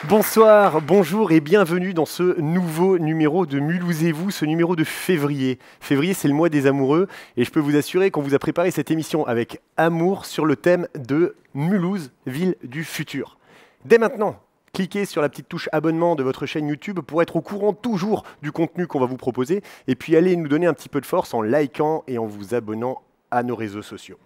Bonsoir, bonjour et bienvenue dans ce nouveau numéro de Mulhouse et vous, ce numéro de février. Février, c'est le mois des amoureux et je peux vous assurer qu'on vous a préparé cette émission avec amour sur le thème de Mulhouse, ville du futur. Dès maintenant, cliquez sur la petite touche abonnement de votre chaîne YouTube pour être au courant toujours du contenu qu'on va vous proposer et puis allez nous donner un petit peu de force en likant et en vous abonnant à nos réseaux sociaux.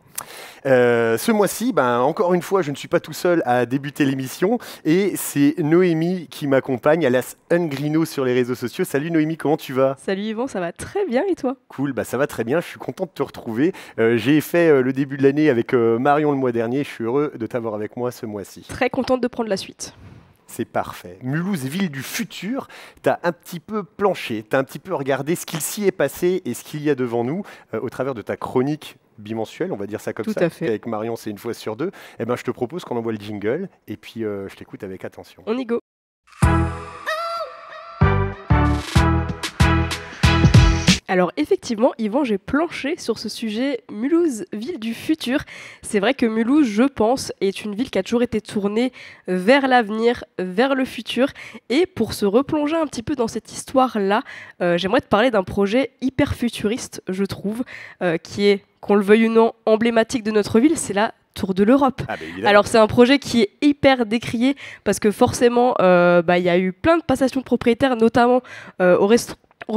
Ce mois-ci, encore une fois, je ne suis pas tout seul à débuter l'émission et c'est Noémie qui m'accompagne, alias Ungrino sur les réseaux sociaux. Salut Noémie, comment tu vas? Salut Yvan, ça va très bien et toi? Cool, ça va très bien, je suis content de te retrouver. J'ai fait le début de l'année avec Marion le mois dernier, je suis heureux de t'avoir avec moi ce mois-ci. Très contente de prendre la suite. C'est parfait. Mulhouse, ville du futur, tu as un petit peu planché, tu as un petit peu regardé ce qu'il s'y est passé et ce qu'il y a devant nous au travers de ta chronique bimensuelle, on va dire ça comme Tout ça. à fait. Avec Marion, c'est une fois sur deux. Eh ben, je te propose qu'on envoie le jingle et puis je t'écoute avec attention. On y go. Alors effectivement, Yvan, j'ai planché sur ce sujet Mulhouse, ville du futur. C'est vrai que Mulhouse, je pense, est une ville qui a toujours été tournée vers l'avenir, vers le futur. Et pour se replonger un petit peu dans cette histoire-là, j'aimerais te parler d'un projet hyper futuriste, je trouve, qui est, qu'on le veuille ou non, emblématique de notre ville, c'est la Tour de l'Europe. Alors c'est un projet qui est hyper décrié parce que forcément, y a eu plein de passations de propriétaires, notamment au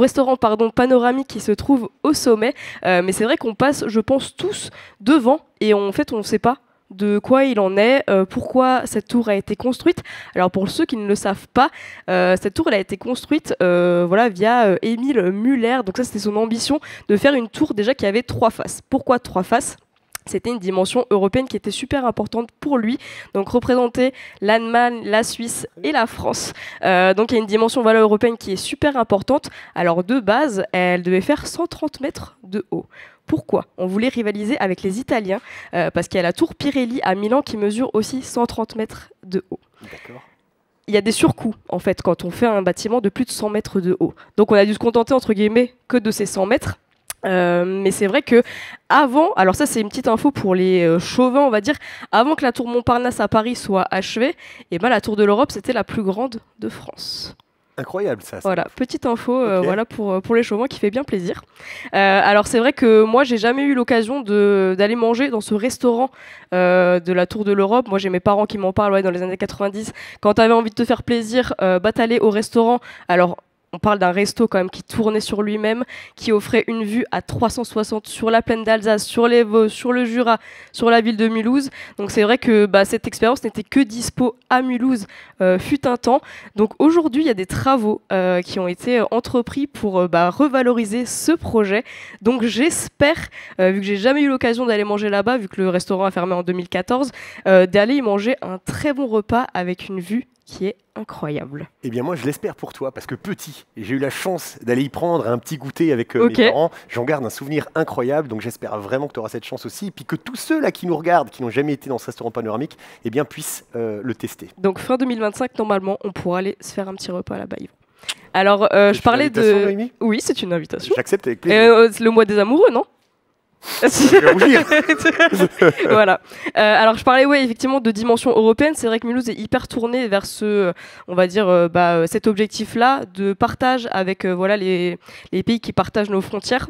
restaurant panoramique qui se trouve au sommet, mais c'est vrai qu'on passe, je pense, tous devant et en fait on ne sait pas de quoi il en est, pourquoi cette tour a été construite. Alors pour ceux qui ne le savent pas, cette tour elle a été construite via Émile Muller, donc ça c'était son ambition de faire une tour déjà qui avait 3 faces. Pourquoi 3 faces ? C'était une dimension européenne qui était super importante pour lui, donc représenter l'Allemagne, la Suisse et la France. Donc il y a une dimension européenne qui est super importante. Alors de base, elle devait faire 130 mètres de haut. Pourquoi ? On voulait rivaliser avec les Italiens, parce qu'il y a la tour Pirelli à Milan qui mesure aussi 130 mètres de haut. D'accord. Il y a des surcoûts, en fait, quand on fait un bâtiment de plus de 100 mètres de haut. Donc on a dû se contenter, entre guillemets, que de ces 100 mètres. Mais c'est vrai que avant, alors ça c'est une petite info pour les chauvins on va dire, avant que la tour Montparnasse à Paris soit achevée, et la tour de l'Europe c'était la plus grande de France. Incroyable ça. Voilà, petite info Okay. pour les chauvins qui fait bien plaisir. Alors c'est vrai que moi j'ai jamais eu l'occasion d'aller manger dans ce restaurant de la Tour de l'Europe. Moi j'ai mes parents qui m'en parlent dans les années 90. Quand tu avais envie de te faire plaisir, t'allais au restaurant. Alors on parle d'un resto quand même qui tournait sur lui-même, qui offrait une vue à 360 sur la plaine d'Alsace, sur les Vosges, sur le Jura, sur la ville de Mulhouse. Donc c'est vrai que cette expérience n'était que dispo à Mulhouse fut un temps. Donc aujourd'hui, il y a des travaux qui ont été entrepris pour revaloriser ce projet. Donc j'espère, vu que j'ai jamais eu l'occasion d'aller manger là-bas, vu que le restaurant a fermé en 2014, d'aller y manger un très bon repas avec une vue qui est incroyable. Eh bien moi je l'espère pour toi parce que petit, j'ai eu la chance d'aller y prendre un petit goûter avec mes parents. J'en garde un souvenir incroyable, donc j'espère vraiment que tu auras cette chance aussi. Et puis que tous ceux là qui nous regardent, qui n'ont jamais été dans ce restaurant panoramique, puissent le tester. Donc fin 2025, normalement, on pourra aller se faire un petit repas là-bas. Alors je parlais de... Noémie ? Oui, c'est une invitation. J'accepte avec plaisir. C'est le mois des amoureux, non ? Je vais rougir. Voilà. Alors je parlais effectivement de dimension européenne. C'est vrai que Mulhouse est hyper tourné vers ce, on va dire, cet objectif-là de partage avec les pays qui partagent nos frontières.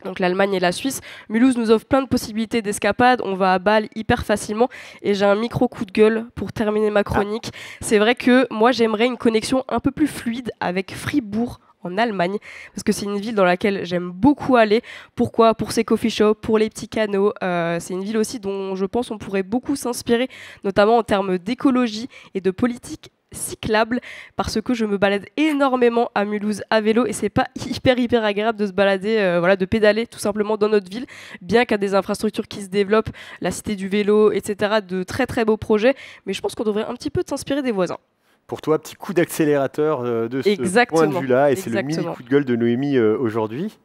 Donc l'Allemagne et la Suisse. Mulhouse nous offre plein de possibilités d'escapade. On va à Bâle hyper facilement. Et j'ai un micro coup de gueule pour terminer ma chronique. C'est vrai que moi j'aimerais une connexion un peu plus fluide avec Fribourg en Allemagne, parce que c'est une ville dans laquelle j'aime beaucoup aller. Pourquoi ? Pour ses coffee shops, pour les petits canaux. C'est une ville aussi dont je pense on pourrait beaucoup s'inspirer, notamment en termes d'écologie et de politique cyclable, parce que je me balade énormément à Mulhouse à vélo et c'est pas hyper agréable de se balader, de pédaler tout simplement dans notre ville, bien qu'il y a des infrastructures qui se développent, la cité du vélo, etc., de très beaux projets, mais je pense qu'on devrait un petit peu s'inspirer des voisins. Pour toi, petit coup d'accélérateur de ce point de vue-là, et c'est le mini coup de gueule de Noémie aujourd'hui.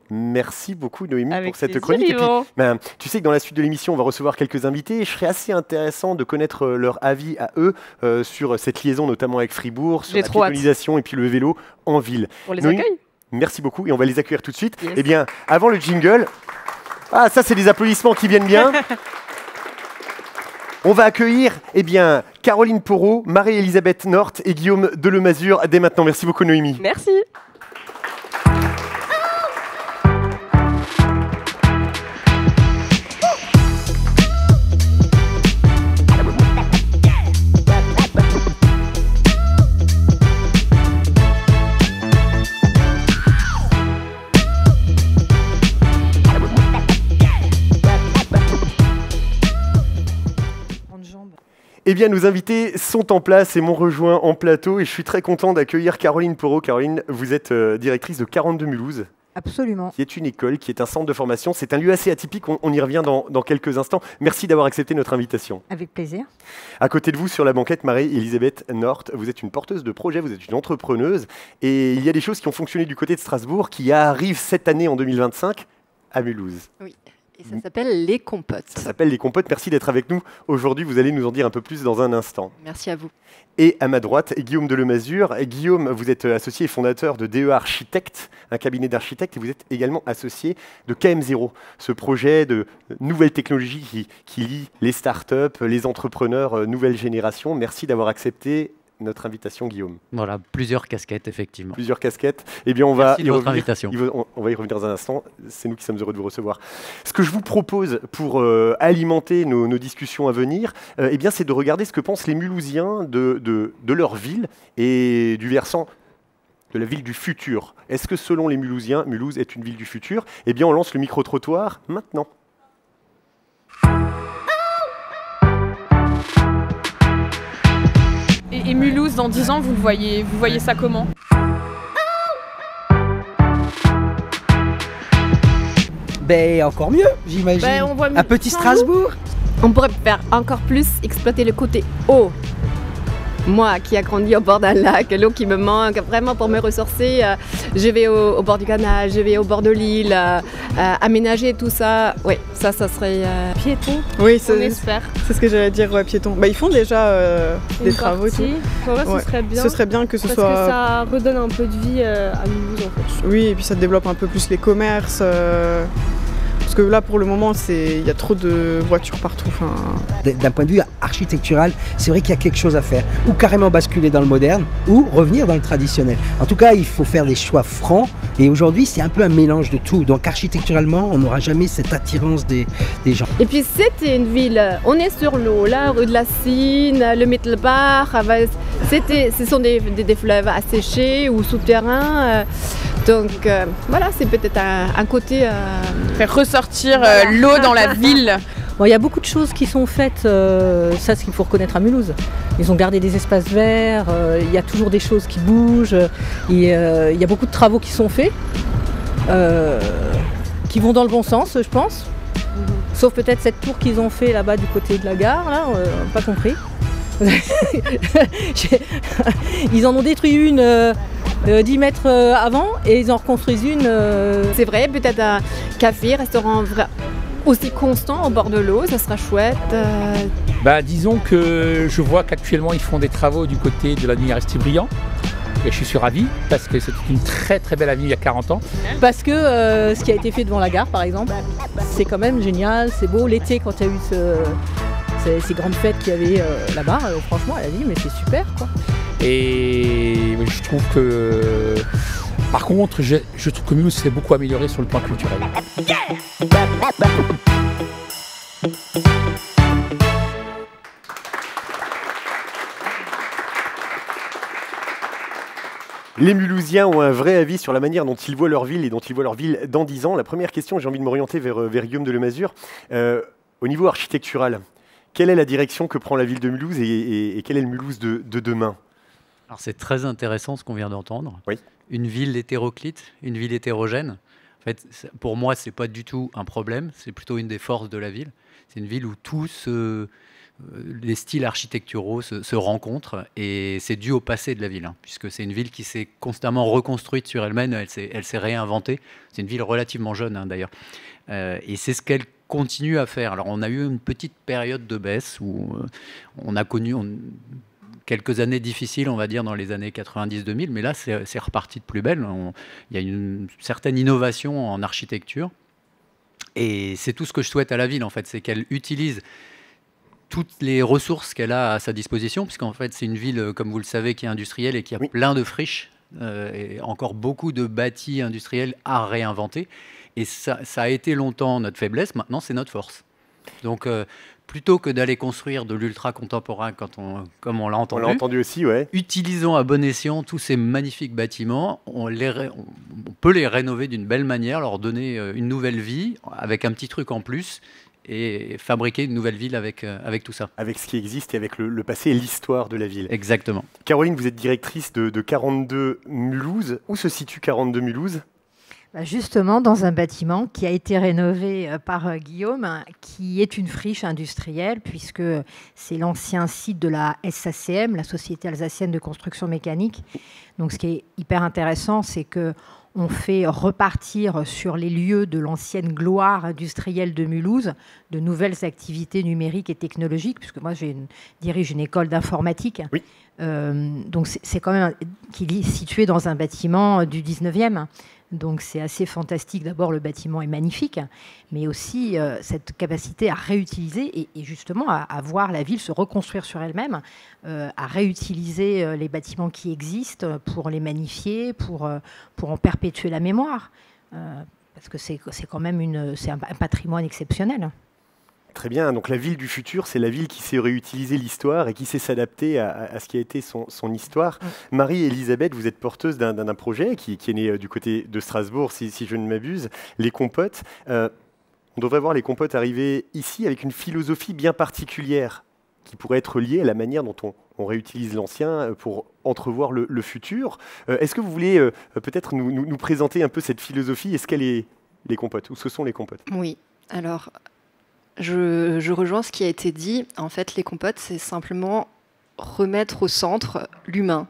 Merci beaucoup Noémie pour cette chronique. Et puis, tu sais que dans la suite de l'émission, on va recevoir quelques invités et je serais assez intéressant de connaître leur avis à eux sur cette liaison, notamment avec Fribourg, sur la piétonisation et puis le vélo en ville. On les accueille ? Merci beaucoup et on va les accueillir tout de suite. Yes. Eh bien, avant le jingle, ça c'est des applaudissements qui viennent bien. On va accueillir Caroline Porot, Marie-Elisabeth Nort et Guillaume Delemazure dès maintenant. Merci beaucoup Noémie. Merci. Nos invités sont en place et m'ont rejoint en plateau et je suis très content d'accueillir Caroline Porot. Caroline, vous êtes directrice de 42 Mulhouse. Absolument. Qui est une école, qui est un centre de formation. C'est un lieu assez atypique, on y revient dans quelques instants. Merci d'avoir accepté notre invitation. Avec plaisir. À côté de vous, sur la banquette, Marie-Elisabeth Nort, vous êtes une porteuse de projet, vous êtes une entrepreneuse. Et il y a des choses qui ont fonctionné du côté de Strasbourg, qui arrivent cette année, en 2025, à Mulhouse. Oui. Et ça s'appelle Les Compotes. Ça s'appelle Les Compotes. Merci d'être avec nous aujourd'hui. Vous allez nous en dire un peu plus dans un instant. Merci à vous. Et à ma droite, Guillaume Delemazure. Guillaume, vous êtes associé et fondateur de DE Architecte, un cabinet d'architectes, et vous êtes également associé de KM0, ce projet de nouvelles technologies qui lie les startups, les entrepreneurs, nouvelle génération. Merci d'avoir accepté notre invitation, Guillaume. Voilà, plusieurs casquettes, effectivement. Plusieurs casquettes. Eh bien, on va Merci de votre invitation. On va y revenir dans un instant. C'est nous qui sommes heureux de vous recevoir. Ce que je vous propose pour alimenter nos discussions à venir, c'est de regarder ce que pensent les Mulhousiens de leur ville et du versant de la ville du futur. Est-ce que selon les Mulhousiens, Mulhouse est une ville du futur? Eh bien, on lance le micro-trottoir maintenant. Et Mulhouse, dans 10 ans, vous voyez ça comment? Encore mieux, j'imagine. Un petit Strasbourg. On pourrait faire encore plus, exploiter le côté eau. Moi qui ai grandi au bord d'un lac, l'eau qui me manque vraiment pour me ressourcer, je vais au bord du canal, je vais au bord de l'île, aménager tout ça, oui, ça serait... Piéton, oui, on espère. C'est ce que j'allais dire, ouais, piéton. Ils font déjà des travaux et tout. Ce serait bien. Ce serait bien que ce soit... Parce que ça redonne un peu de vie à Mulhouse en fait. Oui, et puis ça développe un peu plus les commerces. Parce que là, pour le moment, il y a trop de voitures partout. D'un point de vue architectural, c'est vrai qu'il y a quelque chose à faire. Ou carrément basculer dans le moderne, ou revenir dans le traditionnel. En tout cas, il faut faire des choix francs. Et aujourd'hui, c'est un peu un mélange de tout. Donc architecturalement, on n'aura jamais cette attirance des gens. Et puis c'était une ville, on est sur l'eau, là, rue de la Cine, le Mittelbach. Ce sont des fleuves asséchés ou souterrains. Donc voilà, c'est peut-être un côté... Faire ressortir l'eau dans la ville. Bon, il y a beaucoup de choses qui sont faites, ça c'est ce qu'il faut reconnaître à Mulhouse. Ils ont gardé des espaces verts, il y a toujours des choses qui bougent, il y a beaucoup de travaux qui sont faits, qui vont dans le bon sens, je pense. Sauf peut-être cette tour qu'ils ont fait là-bas du côté de la gare, là, pas compris. Ils en ont détruit une 10 mètres avant et ils en reconstruisent une. C'est vrai, peut-être un café, restaurant aussi constant au bord de l'eau, ça sera chouette. Disons que je vois qu'actuellement ils font des travaux du côté de l'avenue Aristide-Briand. Et je suis ravi parce que c'était une très très belle avenue il y a 40 ans. Parce que ce qui a été fait devant la gare par exemple, c'est quand même génial, c'est beau. L'été quand il y a eu ces grandes fêtes qu'il y avait là-bas, franchement elle a dit mais c'est super quoi. Et je trouve que par contre je trouve que Mulhouse s'est beaucoup amélioré sur le plan culturel. Les Mulhousiens ont un vrai avis sur la manière dont ils voient leur ville et dont ils voient leur ville dans 10 ans. La première question, j'ai envie de m'orienter vers Guillaume Delemazure. Au niveau architectural, quelle est la direction que prend la ville de Mulhouse et quel est le Mulhouse de demain? Alors c'est très intéressant ce qu'on vient d'entendre. Oui. Une ville hétéroclite, une ville hétérogène. En fait, pour moi, c'est pas du tout un problème, c'est plutôt une des forces de la ville. C'est une ville où tous les styles architecturaux se rencontrent et c'est dû au passé de la ville, puisque c'est une ville qui s'est constamment reconstruite sur elle-même, elle s'est réinventée. C'est une ville relativement jeune d'ailleurs. Et c'est ce qu'elle continue à faire. Alors on a eu une petite période de baisse où on a connu quelques années difficiles, on va dire, dans les années 90-2000, mais là c'est reparti de plus belle. Il y a une certaine innovation en architecture et c'est tout ce que je souhaite à la ville en fait, c'est qu'elle utilise toutes les ressources qu'elle a à sa disposition, puisqu'en fait c'est une ville, comme vous le savez, qui est industrielle et qui a plein de friches, et encore beaucoup de bâtis industriels à réinventer. Et ça a été longtemps notre faiblesse, maintenant c'est notre force. Donc plutôt que d'aller construire de l'ultra contemporain comme on l'a entendu, aussi, ouais. Utilisons à bon escient tous ces magnifiques bâtiments, on peut les rénover d'une belle manière, leur donner une nouvelle vie avec un petit truc en plus, et fabriquer une nouvelle ville avec tout ça. Avec ce qui existe et avec le passé et l'histoire de la ville. Exactement. Caroline, vous êtes directrice de 42 Mulhouse. Où se situe 42 Mulhouse ? Justement, dans un bâtiment qui a été rénové par Guillaume, qui est une friche industrielle, puisque c'est l'ancien site de la SACM, la Société Alsacienne de Construction Mécanique. Donc ce qui est hyper intéressant, c'est que on fait repartir sur les lieux de l'ancienne gloire industrielle de Mulhouse de nouvelles activités numériques et technologiques, puisque moi je dirige une école d'informatique. Oui. Donc c'est quand même qui est situé dans un bâtiment du 19e. Donc c'est assez fantastique. D'abord, le bâtiment est magnifique, mais aussi cette capacité à réutiliser et justement à voir la ville se reconstruire sur elle-même, à réutiliser les bâtiments qui existent pour les magnifier, pour en perpétuer la mémoire, parce que c'est quand même un patrimoine exceptionnel. Très bien, donc la ville du futur, c'est la ville qui sait réutiliser l'histoire et qui sait s'adapter à ce qui a été son histoire. Marie-Elisabeth, vous êtes porteuse d'un projet qui est né du côté de Strasbourg, si je ne m'abuse, les compotes. On devrait voir les compotes arriver ici avec une philosophie bien particulière qui pourrait être liée à la manière dont on réutilise l'ancien pour entrevoir le futur. Est-ce que vous voulez peut-être nous présenter un peu cette philosophie? Est-ce qu'elle est les compotes, ou ce sont les compotes? Oui, alors... Je rejoins ce qui a été dit. En fait, les compotes, c'est simplement remettre au centre l'humain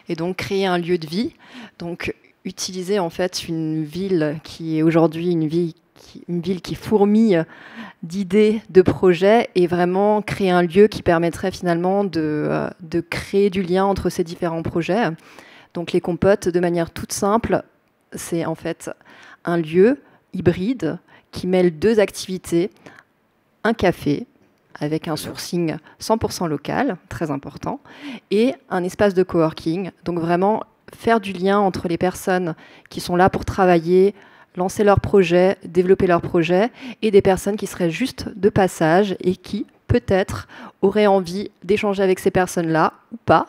et donc créer un lieu de vie. Donc, utiliser en fait une ville qui est aujourd'hui une ville qui fourmille d'idées, de projets, et vraiment créer un lieu qui permettrait finalement de créer du lien entre ces différents projets. Donc, les compotes, de manière toute simple, c'est en fait un lieu hybride qui mêle deux activités. Un café avec un sourcing 100% local, très important, et un espace de coworking. Donc vraiment faire du lien entre les personnes qui sont là pour travailler, lancer leurs projets, développer leurs projets, et des personnes qui seraient juste de passage et qui peut-être auraient envie d'échanger avec ces personnes-là ou pas,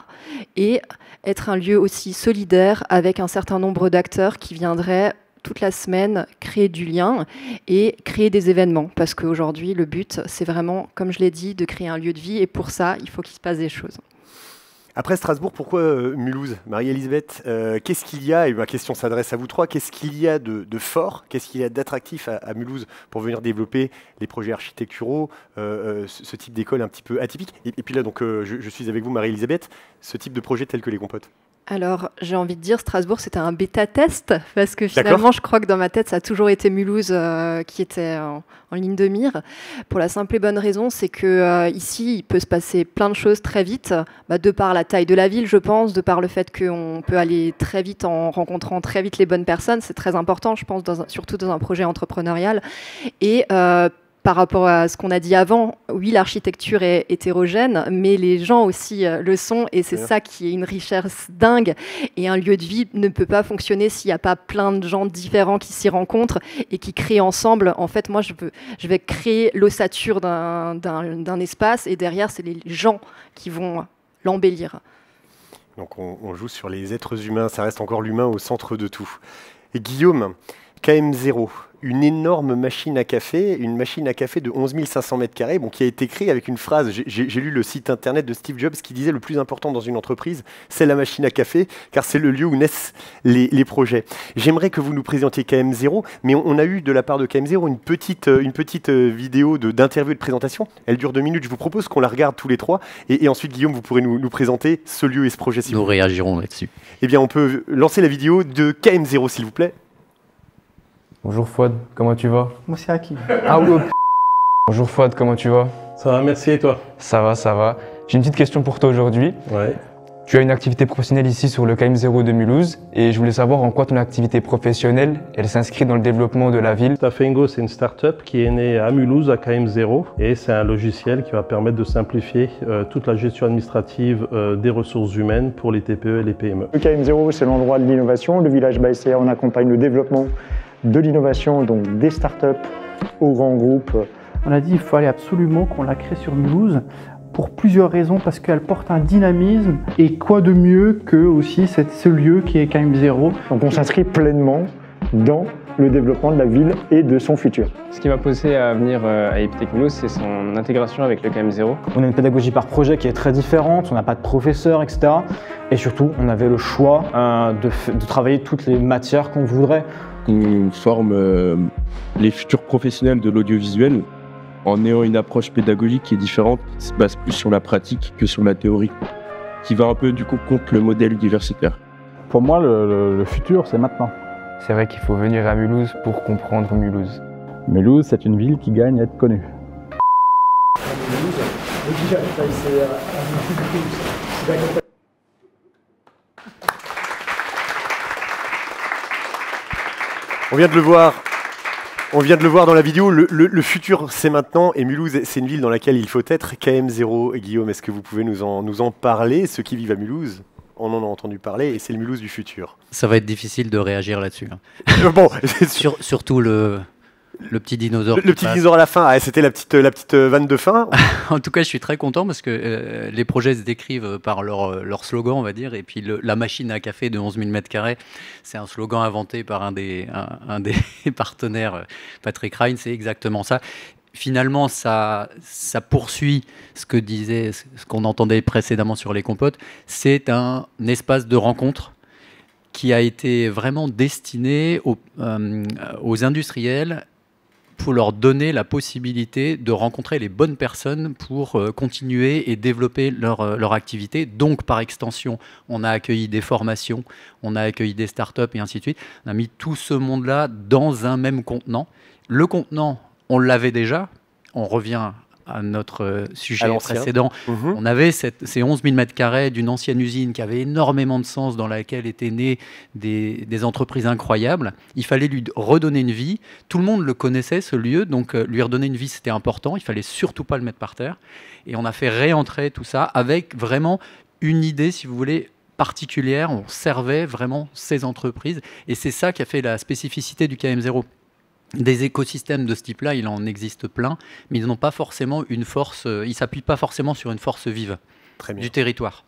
et être un lieu aussi solidaire avec un certain nombre d'acteurs qui viendraient toute la semaine créer du lien et créer des événements, parce qu'aujourd'hui le but c'est vraiment, comme je l'ai dit, de créer un lieu de vie, et pour ça il faut qu'il se passe des choses. Après Strasbourg, pourquoi Mulhouse? Marie-Elisabeth, qu'est-ce qu'il y a, et ma question s'adresse à vous trois, qu'est-ce qu'il y a de fort, qu'est-ce qu'il y a d'attractif à Mulhouse pour venir développer les projets architecturaux, ce type d'école un petit peu atypique, et puis là donc je suis avec vous Marie-Elisabeth, ce type de projet tel que les compotes? Alors, j'ai envie de dire, Strasbourg, c'était un bêta-test, parce que finalement, je crois que dans ma tête, ça a toujours été Mulhouse qui était en ligne de mire. Pour la simple et bonne raison, c'est qu'ici, il peut se passer plein de choses très vite, de par la taille de la ville, je pense, de par le fait qu'on peut aller très vite en rencontrant très vite les bonnes personnes. C'est très important, je pense, surtout dans un projet entrepreneurial. Et par rapport à ce qu'on a dit avant, oui, l'architecture est hétérogène, mais les gens aussi le sont, et c'est ça qui est une richesse dingue. Et un lieu de vie ne peut pas fonctionner s'il n'y a pas plein de gens différents qui s'y rencontrent et qui créent ensemble. En fait, moi, je vais créer l'ossature d'un espace, et derrière, c'est les gens qui vont l'embellir. Donc on joue sur les êtres humains, ça reste encore l'humain au centre de tout. Et Guillaume, KM0, une énorme machine à café de 11 500 mètres carrés, qui a été créée avec une phrase. J'ai lu le site internet de Steve Jobs qui disait: le plus important dans une entreprise, c'est la machine à café, car c'est le lieu où naissent les projets. J'aimerais que vous nous présentiez KM0, mais on a eu de la part de KM0 une petite vidéo d'interview et de présentation. Elle dure 2 minutes, je vous propose qu'on la regarde tous les trois, et ensuite Guillaume, vous pourrez nous présenter ce lieu et ce projet. Nous réagirons là-dessus. Eh bien, on peut lancer la vidéo de KM0, s'il vous plaît. Bonjour Fouad, comment tu vas? Moi c'est Hakim. Ah ouais. Bonjour Fouad, comment tu vas? Ça va, merci, et toi? Ça va, ça va. J'ai une petite question pour toi aujourd'hui. Ouais. Tu as une activité professionnelle ici sur le KM0 de Mulhouse et je voulais savoir en quoi ton activité professionnelle, elle s'inscrit dans le développement de la ville. Stafengo, c'est une start-up qui est née à Mulhouse, à KM0, et c'est un logiciel qui va permettre de simplifier toute la gestion administrative des ressources humaines pour les TPE et les PME. Le KM0, c'est l'endroit de l'innovation. Le village ByCA, on accompagne le développement de l'innovation, donc des start-up aux grands groupes. On a dit qu'il fallait absolument qu'on la crée sur Mulhouse, pour plusieurs raisons, parce qu'elle porte un dynamisme, et quoi de mieux que aussi ce lieu qui est KM0. Donc on s'inscrit pleinement dans le développement de la ville et de son futur. Ce qui m'a poussé à venir à Epitech Mulhouse, c'est son intégration avec le KM0. On a une pédagogie par projet qui est très différente, on n'a pas de professeur, etc. Et surtout, on avait le choix de travailler toutes les matières qu'on voudrait. On forme les futurs professionnels de l'audiovisuel en ayant une approche pédagogique qui est différente, qui se base plus sur la pratique que sur la théorie, qui va un peu du coup contre le modèle universitaire. Pour moi, le futur, c'est maintenant. C'est vrai qu'il faut venir à Mulhouse pour comprendre Mulhouse. Mulhouse, c'est une ville qui gagne à être connue. On vient de le voir. On vient de le voir dans la vidéo, le futur c'est maintenant et Mulhouse c'est une ville dans laquelle il faut être. KM0, Guillaume, est-ce que vous pouvez nous en parler? Ceux qui vivent à Mulhouse, on en a entendu parler et c'est le Mulhouse du futur. Ça va être difficile de réagir là-dessus. Hein. Bon, surtout le petit dinosaure. Le petit dinosaure à la fin, ah, c'était la petite vanne de fin. En tout cas, je suis très content parce que les projets se décrivent par leur slogan, on va dire. Et puis la machine à café de 11 000 m², c'est un slogan inventé par un des partenaires, Patrick Ryan, c'est exactement ça. Finalement, ça poursuit ce qu'on entendait précédemment sur les compotes. C'est un espace de rencontre qui a été vraiment destiné aux industriels pour leur donner la possibilité de rencontrer les bonnes personnes pour continuer et développer leur activité. Donc, par extension, on a accueilli des formations, on a accueilli des startups et ainsi de suite. On a mis tout ce monde-là dans un même contenant. Le contenant, on l'avait déjà. On revient à notre sujet précédent. On avait ces 11 000 m² d'une ancienne usine qui avait énormément de sens, dans laquelle étaient nées des entreprises incroyables. Il fallait lui redonner une vie. Tout le monde le connaissait, ce lieu, donc lui redonner une vie, c'était important. Il fallait surtout pas le mettre par terre. Et on a fait réentrer tout ça avec vraiment une idée, si vous voulez, particulière. On servait vraiment ces entreprises. Et c'est ça qui a fait la spécificité du KM0. Des écosystèmes de ce type-là, il en existe plein, mais ils n'ont pas forcément une force, ils ne s'appuient pas forcément sur une force vive du territoire.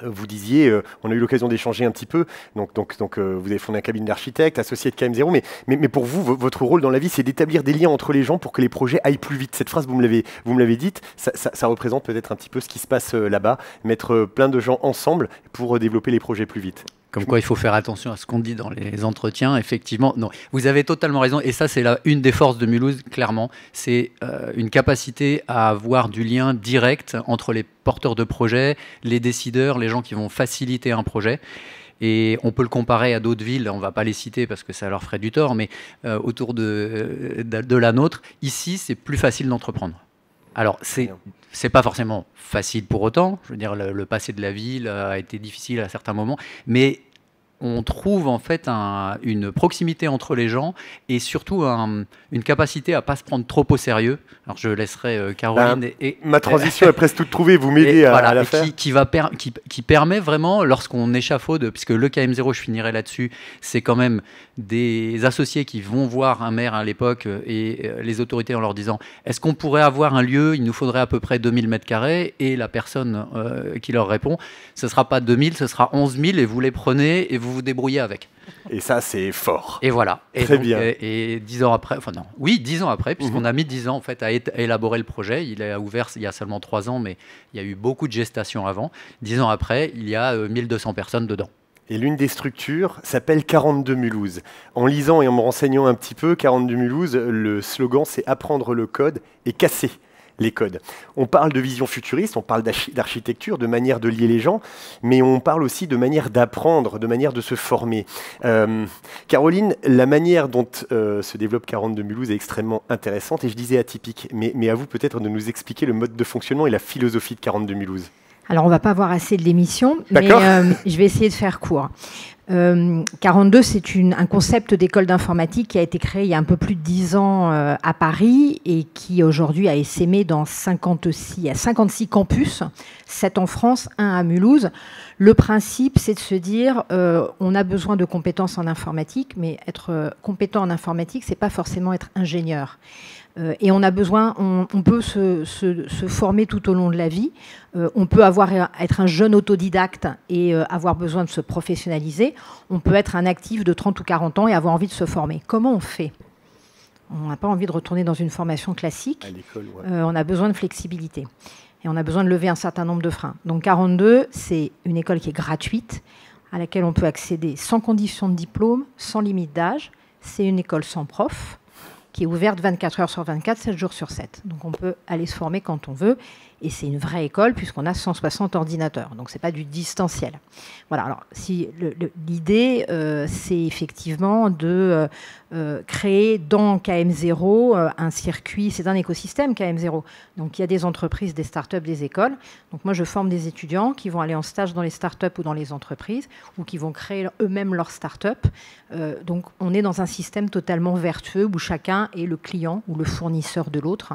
Vous disiez, on a eu l'occasion d'échanger un petit peu, donc vous avez fondé un cabinet d'architectes, associé de KM0, mais pour vous, votre rôle dans la vie, c'est d'établir des liens entre les gens pour que les projets aillent plus vite. Cette phrase, vous me l'avez dite, ça représente peut-être un petit peu ce qui se passe là-bas, mettre plein de gens ensemble pour développer les projets plus vite. Comme quoi, il faut faire attention à ce qu'on dit dans les entretiens. Effectivement, non, vous avez totalement raison. Et ça, c'est une des forces de Mulhouse, clairement. C'est une capacité à avoir du lien direct entre les porteurs de projets, les décideurs, les gens qui vont faciliter un projet. Et on peut le comparer à d'autres villes, on ne va pas les citer parce que ça leur ferait du tort, mais autour de la nôtre, ici, c'est plus facile d'entreprendre. Alors, c'est pas forcément facile pour autant. Je veux dire, le passé de la ville a été difficile à certains moments, mais on trouve en fait une proximité entre les gens et surtout une capacité à pas se prendre trop au sérieux. Alors, je laisserai Caroline. Ma transition est presque toute trouvée. Vous m'aidez à la faire. Qui permet vraiment, lorsqu'on échafaude, puisque le KM0, je finirai là-dessus, c'est quand même des associés qui vont voir un maire à l'époque et les autorités en leur disant est-ce qu'on pourrait avoir un lieu, il nous faudrait à peu près 2000 m², et la personne qui leur répond ce ne sera pas 2000, ce sera 11 000 et vous les prenez et vous vous débrouillez avec. Et ça, c'est fort. Et voilà. Très bien. Et 10 ans après, enfin non, oui, 10 ans après, puisqu'on a mis 10 ans en fait à élaborer le projet. Il a ouvert il y a seulement 3 ans, mais il y a eu beaucoup de gestation avant. 10 ans après, il y a 1200 personnes dedans. Et l'une des structures s'appelle 42 Mulhouse. En lisant et en me renseignant un petit peu, 42 Mulhouse, le slogan, c'est apprendre le code et casser les codes. On parle de vision futuriste, on parle d'architecture, de manière de lier les gens, mais on parle aussi de manière d'apprendre, de manière de se former. Caroline, la manière dont se développe 42 Mulhouse est extrêmement intéressante et je disais atypique, mais à vous peut-être de nous expliquer le mode de fonctionnement et la philosophie de 42 Mulhouse. Alors, on ne va pas avoir assez de l'émission, mais D'accord. je vais essayer de faire court. 42, c'est un concept d'école d'informatique qui a été créé il y a un peu plus de 10 ans à Paris et qui aujourd'hui a essaimé dans 56 campus, 7 en France, 1 à Mulhouse. Le principe, c'est de se dire, on a besoin de compétences en informatique, mais être compétent en informatique, c'est pas forcément être ingénieur. Et on a besoin, on peut se former tout au long de la vie. On peut être un jeune autodidacte et avoir besoin de se professionnaliser. On peut être un actif de 30 ou 40 ans et avoir envie de se former. Comment on fait? On n'a pas envie de retourner dans une formation classique. À l'école, ouais. On a besoin de flexibilité. Et on a besoin de lever un certain nombre de freins. Donc 42, c'est une école qui est gratuite, à laquelle on peut accéder sans condition de diplôme, sans limite d'âge. C'est une école sans prof, qui est ouverte 24 heures sur 24, 7 jours sur 7. Donc on peut aller se former quand on veut. Et c'est une vraie école puisqu'on a 160 ordinateurs. Donc ce n'est pas du distanciel. Voilà, alors l'idée, c'est effectivement de créer dans KM0 un circuit, c'est un écosystème KM0. Donc il y a des entreprises, des startups, des écoles. Donc moi je forme des étudiants qui vont aller en stage dans les startups ou dans les entreprises ou qui vont créer eux-mêmes leur startup. Donc on est dans un système totalement vertueux où chacun est le client ou le fournisseur de l'autre.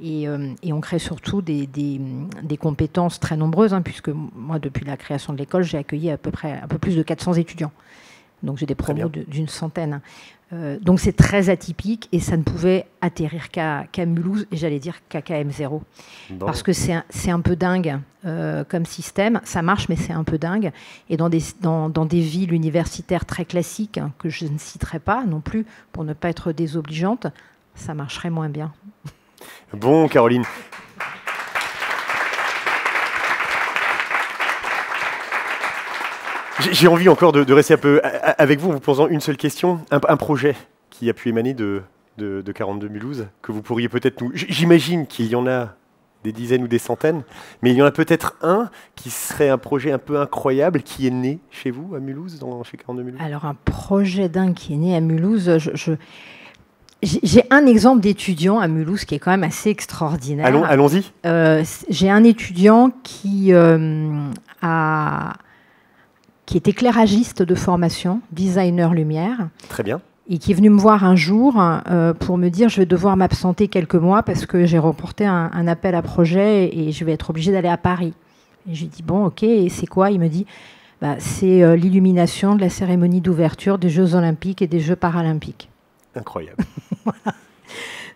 Et on crée surtout des compétences très nombreuses, puisque moi, depuis la création de l'école, j'ai accueilli à peu près un peu plus de 400 étudiants. Donc j'ai des promos d'une centaine. Donc c'est très atypique et ça ne pouvait atterrir qu'à Mulhouse et j'allais dire qu'à KM0. Bon. Parce que c'est un peu dingue comme système. Ça marche, mais c'est un peu dingue. Et dans des villes universitaires très classiques, que je ne citerai pas non plus, pour ne pas être désobligeante, ça marcherait moins bien. Bon, Caroline. J'ai envie encore de rester un peu avec vous en vous posant une seule question. Un projet qui a pu émaner de 42 Mulhouse, que vous pourriez peut-être nous... J'imagine qu'il y en a des dizaines ou des centaines, mais il y en a peut-être un qui serait un projet un peu incroyable qui est né chez vous, à Mulhouse, chez 42 Mulhouse. Alors, un projet dingue qui est né à Mulhouse, j'ai un exemple d'étudiant à Mulhouse qui est quand même assez extraordinaire. Allons-y. J'ai un étudiant qui est éclairagiste de formation, designer lumière. Très bien. Et qui est venu me voir un jour pour me dire je vais devoir m'absenter quelques mois parce que j'ai remporté un appel à projet et je vais être obligé d'aller à Paris. Et je lui dis bon ok, et c'est quoi? Il me dit c'est l'illumination de la cérémonie d'ouverture des Jeux Olympiques et des Jeux Paralympiques. Incroyable. Voilà.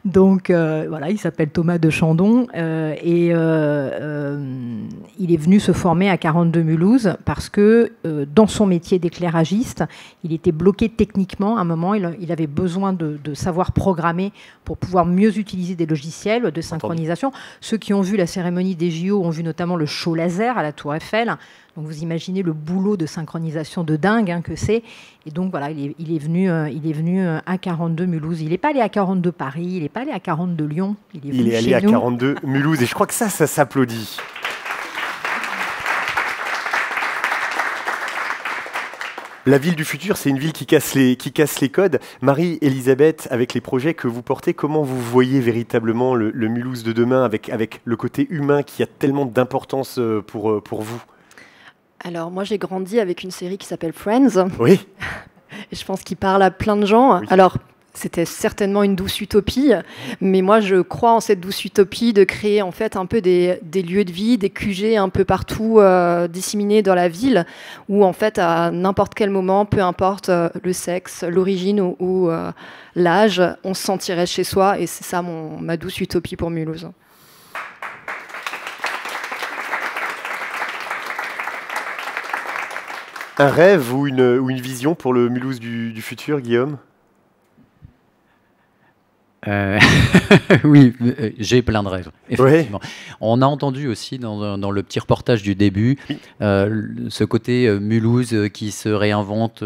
Donc voilà, il s'appelle Thomas de Chandon et il est venu se former à 42 Mulhouse parce que dans son métier d'éclairagiste, il était bloqué techniquement. À un moment, il avait besoin de savoir programmer pour pouvoir mieux utiliser des logiciels de synchronisation. Ceux qui ont vu la cérémonie des JO ont vu notamment le show laser à la Tour Eiffel. Donc vous imaginez le boulot de synchronisation de dingue que c'est. Et donc voilà, il est venu à 42 Mulhouse. Il n'est pas allé à 42 Paris, il n'est pas allé à 42 Lyon. Il est allé à 42 Mulhouse. Et je crois que ça s'applaudit. La ville du futur, c'est une ville qui casse les codes. Marie-Elisabeth, avec les projets que vous portez, comment vous voyez véritablement le Mulhouse de demain avec le côté humain qui a tellement d'importance pour vous? Alors moi j'ai grandi avec une série qui s'appelle Friends. Oui. Et je pense qu'il parle à plein de gens. Oui. Alors c'était certainement une douce utopie, mais moi je crois en cette douce utopie de créer en fait un peu des lieux de vie, des QG un peu partout disséminés dans la ville, où en fait à n'importe quel moment, peu importe le sexe, l'origine ou l'âge, on se sentirait chez soi et c'est ça ma douce utopie pour Mulhouse. Un rêve ou une vision pour le Mulhouse du futur, Guillaume? Oui, j'ai plein de rêves, effectivement. Ouais. On a entendu aussi dans le petit reportage du début ce côté Mulhouse qui se réinvente,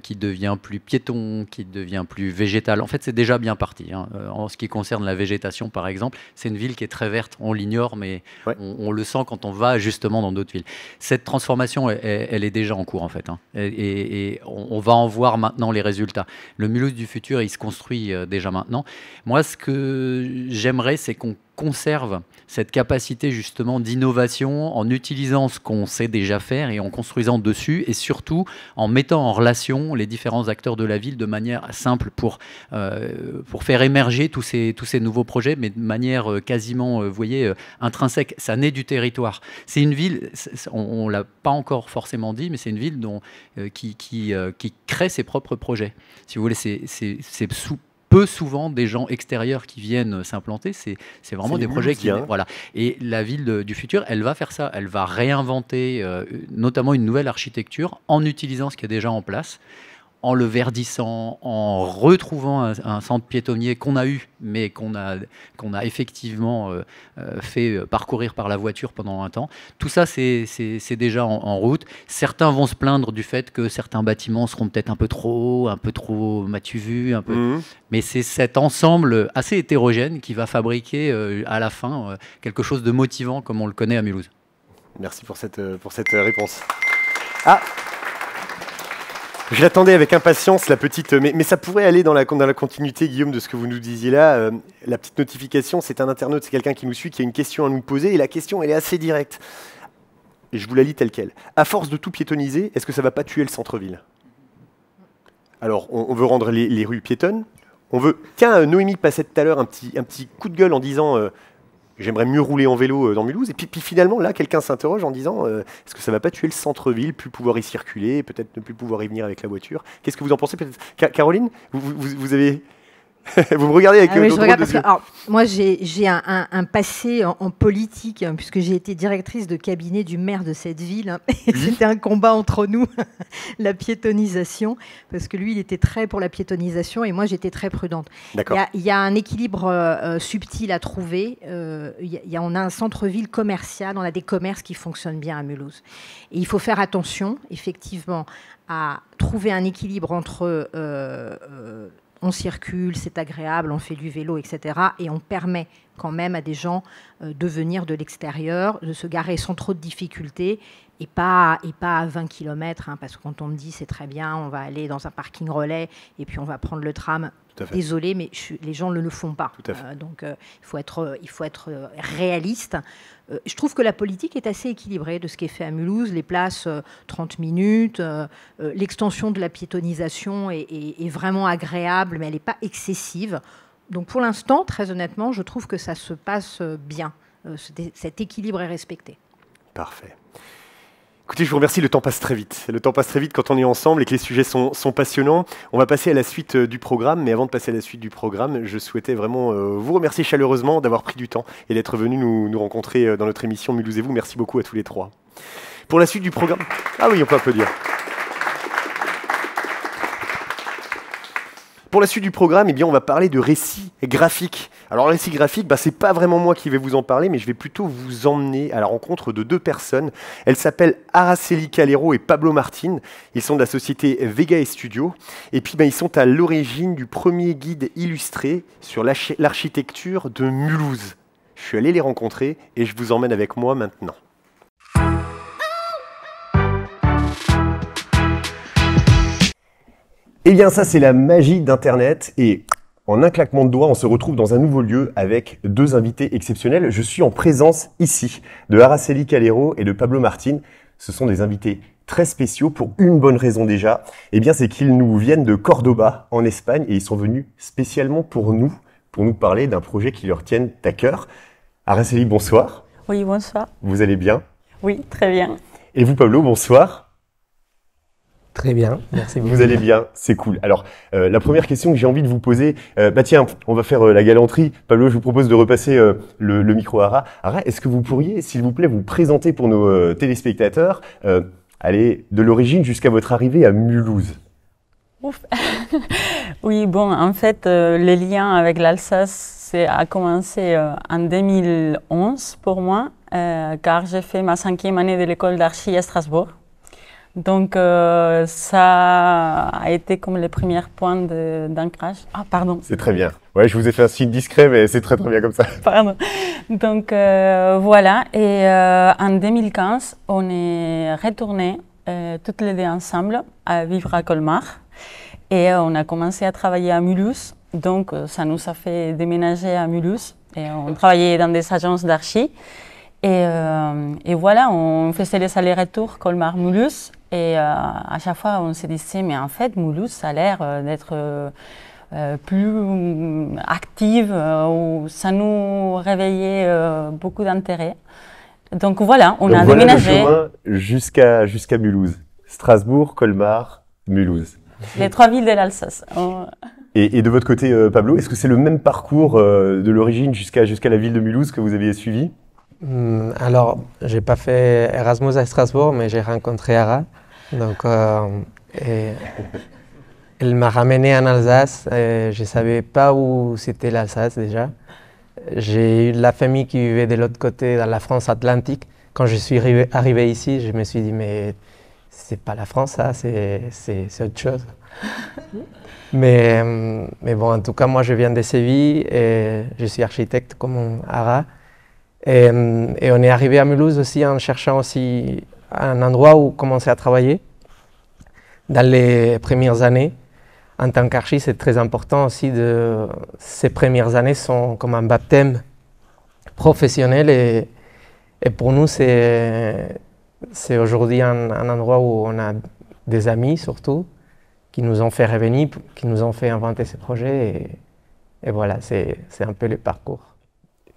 qui devient plus piéton, qui devient plus végétal. En fait, c'est déjà bien parti. En ce qui concerne la végétation, par exemple, c'est une ville qui est très verte. On l'ignore, mais ouais. on le sent quand on va justement dans d'autres villes. Cette transformation, elle est déjà en cours, en fait. Et on va en voir maintenant les résultats. Le Mulhouse du futur, il se construit déjà maintenant. Moi, ce que j'aimerais, c'est qu'on conserve cette capacité justement d'innovation en utilisant ce qu'on sait déjà faire et en construisant dessus, et surtout en mettant en relation les différents acteurs de la ville de manière simple pour faire émerger tous ces nouveaux projets, mais de manière quasiment, vous voyez, intrinsèque. Ça naît du territoire. C'est une ville, on ne l'a pas encore forcément dit, mais c'est une ville qui crée ses propres projets. Si vous voulez, c'est peu souvent des gens extérieurs qui viennent s'implanter, c'est vraiment des projets qui... Voilà. Et la ville du futur, elle va faire ça, elle va réinventer notamment une nouvelle architecture en utilisant ce qui est déjà en place, en le verdissant, en retrouvant un centre piétonnier qu'on a eu, mais qu'on a effectivement fait parcourir par la voiture pendant un temps. Tout ça, c'est déjà en route. Certains vont se plaindre du fait que certains bâtiments seront peut-être un peu trop m'as-tu vu, un peu. Mais c'est cet ensemble assez hétérogène qui va fabriquer à la fin quelque chose de motivant comme on le connaît à Mulhouse. Merci pour cette réponse. Ah, je l'attendais avec impatience, la petite... Mais ça pourrait aller dans la continuité, Guillaume, de ce que vous nous disiez là. La petite notification, c'est un internaute, c'est quelqu'un qui nous suit, qui a une question à nous poser. Et la question, elle est assez directe. Et je vous la lis telle quelle. À force de tout piétoniser, est-ce que ça ne va pas tuer le centre-ville? Alors, on veut rendre les rues piétonnes. On veut... Tiens, Noémie passait tout à l'heure un petit coup de gueule en disant... J'aimerais mieux rouler en vélo dans Mulhouse. Et puis finalement, là, quelqu'un s'interroge en disant est-ce que ça ne va pas tuer le centre-ville, plus pouvoir y circuler, peut-être ne plus pouvoir y venir avec la voiture? Qu'est-ce que vous en pensez? Caroline, vous avez... Vous me regardez avec oui, je regarde parce que, alors, moi, j'ai un passé en politique, hein, puisque j'ai été directrice de cabinet du maire de cette ville. Hein, et c'était un combat entre nous, la piétonisation, parce que lui, il était très pour la piétonisation et moi, j'étais très prudente. Il y a un équilibre subtil à trouver. On a un centre-ville commercial, on a des commerces qui fonctionnent bien à Mulhouse. Et il faut faire attention, effectivement, à trouver un équilibre entre... on circule, c'est agréable, on fait du vélo, etc. Et on permet quand même à des gens de venir de l'extérieur, de se garer sans trop de difficultés et pas à 20 km, hein, parce que quand on me dit c'est très bien, on va aller dans un parking relais et puis on va prendre le tram. Désolé, mais les gens ne le font pas. Donc il faut être réaliste. Je trouve que la politique est assez équilibrée de ce qui est fait à Mulhouse. Les places 30 minutes, l'extension de la piétonisation est vraiment agréable, mais elle n'est pas excessive. Donc pour l'instant, très honnêtement, je trouve que ça se passe bien. Cet équilibre est respecté. Parfait. Écoutez, je vous remercie, le temps passe très vite. Le temps passe très vite quand on est ensemble et que les sujets sont passionnants. On va passer à la suite du programme, mais avant de passer à la suite du programme, je souhaitais vraiment vous remercier chaleureusement d'avoir pris du temps et d'être venu nous rencontrer dans notre émission Mulhouse et vous. Merci beaucoup à tous les trois. Pour la suite du programme... Ah oui, on peut applaudir. Pour la suite du programme, eh bien, on va parler de récits graphiques. Alors, le récit graphique, c'est pas vraiment moi qui vais vous en parler, mais je vais plutôt vous emmener à la rencontre de deux personnes. Elles s'appellent Araceli Calero et Pablo Martin. Ils sont de la société Vega Studio. Et puis, ils sont à l'origine du premier guide illustré sur l'architecture de Mulhouse. Je suis allé les rencontrer et je vous emmène avec moi maintenant. Eh bien, ça, c'est la magie d'Internet. Et en un claquement de doigts, on se retrouve dans un nouveau lieu avec deux invités exceptionnels. Je suis en présence ici de Araceli Calero et de Pablo Martin. Ce sont des invités très spéciaux pour une bonne raison déjà. Eh bien, c'est qu'ils nous viennent de Cordoba, en Espagne, et ils sont venus spécialement pour nous parler d'un projet qui leur tient à cœur. Araceli, bonsoir. Oui, bonsoir. Vous allez bien? Oui, très bien. Et vous, Pablo, bonsoir. Très bien, merci beaucoup. Vous allez bien, c'est cool. Alors, la première question que j'ai envie de vous poser, tiens, on va faire la galanterie. Pablo, je vous propose de repasser le micro à Ara. Ara, est-ce que vous pourriez, s'il vous plaît, vous présenter pour nos téléspectateurs, allez, de l'origine jusqu'à votre arrivée à Mulhouse? Ouf. Oui, bon, en fait, le lien avec l'Alsace a commencé en 2011 pour moi, car j'ai fait ma 5e année de l'école d'archi à Strasbourg. Donc, ça a été comme les premiers points d'ancrage. Ah, pardon. C'est très bien. Ouais, je vous ai fait un signe discret, mais c'est très très bien comme ça. Pardon. Donc, voilà. Et en 2015, on est retournés toutes les deux ensemble à vivre à Colmar. Et on a commencé à travailler à Mulhouse. Donc, ça nous a fait déménager à Mulhouse. Et on travaillait dans des agences d'archi. Et voilà, on faisait les allers-retours Colmar-Mulhouse. Et à chaque fois, on se disait, mais en fait, Mulhouse, ça a l'air d'être plus active, où ça nous réveillait beaucoup d'intérêt. Donc voilà, on a déménagé. Le chemin jusqu'à Mulhouse. Strasbourg, Colmar, Mulhouse. Les 3 villes de l'Alsace. Et de votre côté, Pablo, est-ce que c'est le même parcours de l'origine jusqu'à la ville de Mulhouse que vous aviez suivi? Alors, j'ai pas fait Erasmus à Strasbourg, mais j'ai rencontré Ara. Donc, elle m'a ramené en Alsace. Je savais pas où c'était l'Alsace déjà. J'ai eu de la famille qui vivait de l'autre côté, dans la France atlantique. Quand je suis arrivé ici, je me suis dit, mais c'est pas la France, ça, c'est autre chose. Mais bon, en tout cas, moi, je viens de Séville et je suis architecte comme Ara. Et on est arrivé à Mulhouse aussi en cherchant aussi un endroit où commencer à travailler. Dans les premières années, en tant qu'archi, c'est très important aussi ces premières années sont comme un baptême professionnel et pour nous, c'est aujourd'hui un endroit où on a des amis surtout qui nous ont fait revenir, qui nous ont fait inventer ces projets et voilà, c'est un peu le parcours.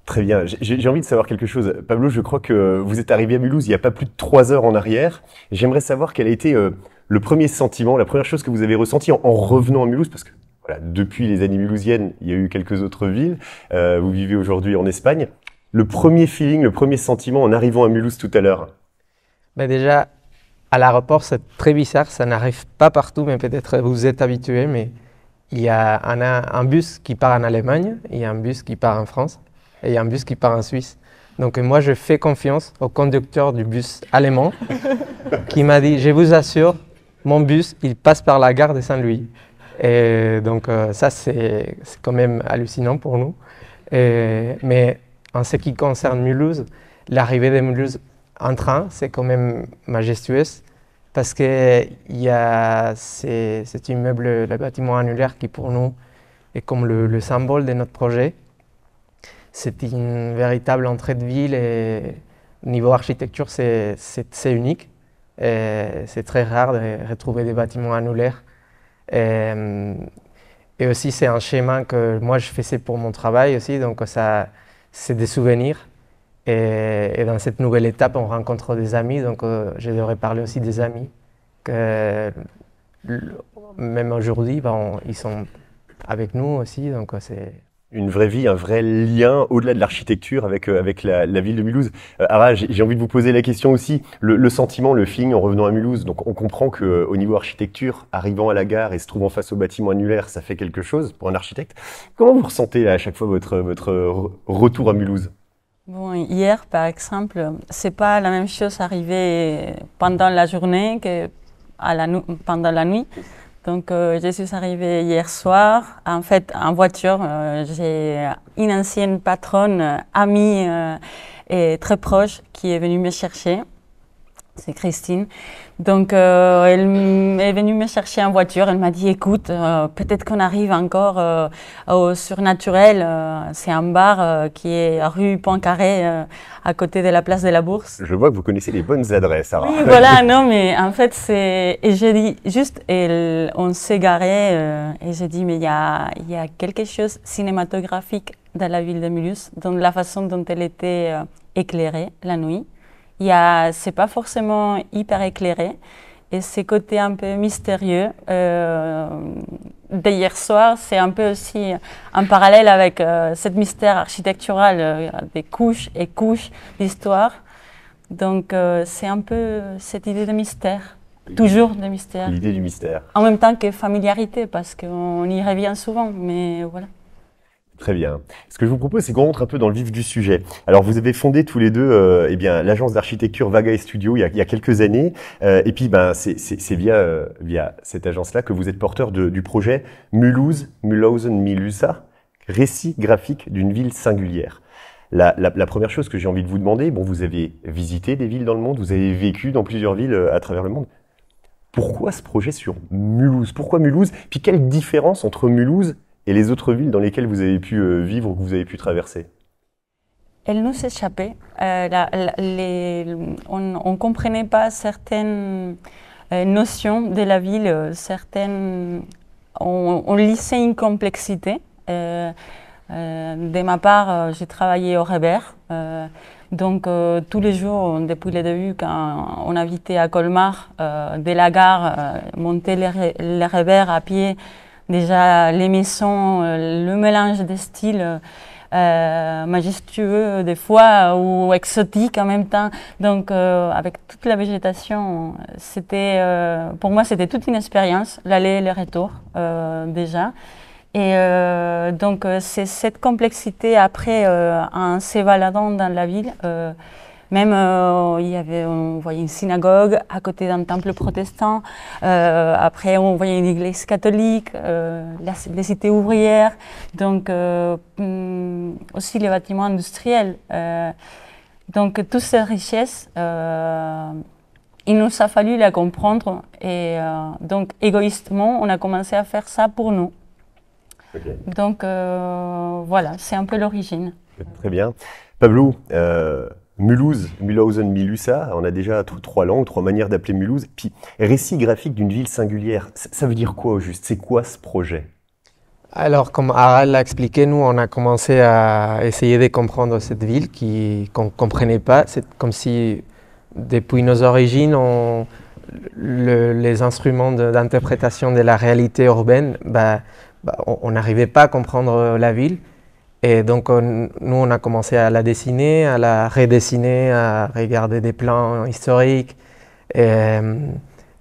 Très bien. J'ai envie de savoir quelque chose. Pablo, je crois que vous êtes arrivé à Mulhouse il n'y a pas plus de 3 heures en arrière. J'aimerais savoir quel a été le premier sentiment, la première chose que vous avez ressentie en revenant à Mulhouse, parce que voilà, depuis les années mulhousiennes, il y a eu quelques autres villes. Vous vivez aujourd'hui en Espagne. Le premier feeling, le premier sentiment en arrivant à Mulhouse tout à l'heure? Ben déjà, à l'aéroport, c'est très bizarre. Ça n'arrive pas partout, mais peut-être vous êtes habitué. Mais il y a un bus qui part en Allemagne, il y a un bus qui part en France. Et il y a un bus qui part en Suisse. Donc moi, je fais confiance au conducteur du bus allemand qui m'a dit, je vous assure, mon bus, il passe par la gare de Saint-Louis. Et donc ça, c'est quand même hallucinant pour nous. Mais en ce qui concerne Mulhouse, l'arrivée de Mulhouse en train, c'est quand même majestueuse parce qu'il y a cet immeuble, le bâtiment annulaire qui pour nous est comme le symbole de notre projet. C'est une véritable entrée de ville et niveau architecture, c'est unique. C'est très rare de retrouver des bâtiments annulaires. Et aussi, c'est un schéma que moi, je faisais pour mon travail aussi, donc c'est des souvenirs. Et dans cette nouvelle étape, on rencontre des amis, donc je devrais parler aussi des amis. Que, même aujourd'hui, ils sont avec nous aussi, donc c'est... Une vraie vie, un vrai lien au-delà de l'architecture avec la ville de Mulhouse. Ara, j'ai envie de vous poser la question aussi, le sentiment, le feeling en revenant à Mulhouse. Donc on comprend qu'au niveau architecture, arrivant à la gare et se trouvant face au bâtiment annulaire, ça fait quelque chose pour un architecte. Comment vous ressentez à chaque fois votre retour à Mulhouse? Bon, hier, par exemple, c'est pas la même chose arriver pendant la journée que pendant la nuit. Donc, je suis arrivée hier soir, en fait, en voiture. J'ai une ancienne patronne, amie et très proche, qui est venue me chercher. C'est Christine. Donc, elle est venue me chercher en voiture. Elle m'a dit, écoute, peut-être qu'on arrive encore au Surnaturel. C'est un bar qui est à rue Poincaré, à côté de la place de la Bourse. Je vois que vous connaissez les bonnes adresses, Sarah. Oui, voilà, non, mais en fait, c'est... Et j'ai dit, juste, on s'est garé, et j'ai dit, mais il y a quelque chose de cinématographique dans la ville de Mulhouse, dans la façon dont elle était éclairée la nuit. C'est pas forcément hyper éclairé et ces côtés un peu mystérieux d'hier soir, c'est un peu aussi en parallèle avec cette mystère architectural, des couches et couches d'histoire. Donc c'est un peu cette idée de mystère, toujours de mystère. L'idée du mystère. En même temps que familiarité, parce qu'on y revient souvent, mais voilà. Très bien. Ce que je vous propose, c'est qu'on rentre un peu dans le vif du sujet. Alors, vous avez fondé tous les deux l'agence d'architecture Vagae Studio il y a quelques années. Et puis, c'est via cette agence-là que vous êtes porteur du projet Mulhausen Milusa, récit graphique d'une ville singulière. La première chose que j'ai envie de vous demander, vous avez visité des villes dans le monde, vous avez vécu dans plusieurs villes à travers le monde. Pourquoi ce projet sur Mulhouse? Pourquoi Mulhouse? Puis quelle différence entre Mulhouse et les autres villes dans lesquelles vous avez pu vivre ou que vous avez pu traverser? elle nous échappait. On ne comprenait pas certaines notions de la ville, on lissait une complexité. De ma part, j'ai travaillé au Revers. Donc tous les jours, depuis le début, quand on habitait à Colmar, de la gare, monter les Revers à pied, déjà les maisons, le mélange des styles majestueux des fois ou exotiques en même temps. Donc avec toute la végétation, pour moi c'était toute une expérience, l'aller et le retour déjà. Et donc c'est cette complexité après en s'évaladant dans la ville. Même on voyait une synagogue à côté d'un temple protestant. Après on voyait une église catholique, les cités ouvrières. Donc aussi les bâtiments industriels. Donc toutes ces richesses, il nous a fallu la comprendre. Et donc égoïstement, on a commencé à faire ça pour nous. Okay. Donc voilà, c'est un peu l'origine. Très bien. Pablo, Mulhouse, Mühlhausen, Milusa, on a déjà 3 langues, 3 manières d'appeler Mulhouse. Puis, récit graphique d'une ville singulière, ça veut dire quoi au juste? C'est quoi ce projet? Alors, comme Harald l'a expliqué, nous, on a commencé à essayer de comprendre cette ville qu'on ne comprenait pas. C'est comme si, depuis nos origines, les instruments d'interprétation de la réalité urbaine, on n'arrivait pas à comprendre la ville. Et donc, nous, on a commencé à la dessiner, à la redessiner, à regarder des plans historiques, et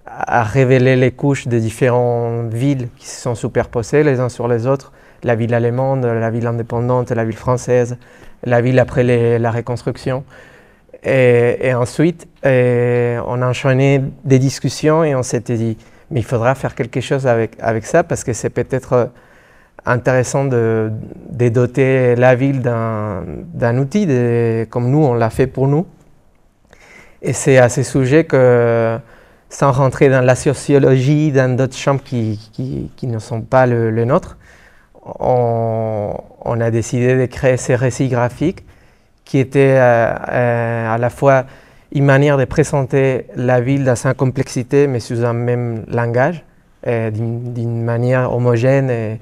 à révéler les couches des différentes villes qui se sont superposées les uns sur les autres. La ville allemande, la ville indépendante, la ville française, la ville après la reconstruction. Et ensuite, on a enchaîné des discussions et on s'était dit, mais il faudra faire quelque chose avec ça parce que c'est peut-être intéressant de doter la ville d'un outil comme nous, on l'a fait pour nous. Et c'est à ce sujet que, sans rentrer dans la sociologie, dans d'autres champs qui ne sont pas le nôtre, on a décidé de créer ces récits graphiques qui étaient à la fois une manière de présenter la ville dans sa complexité, mais sous un même langage, d'une manière homogène, et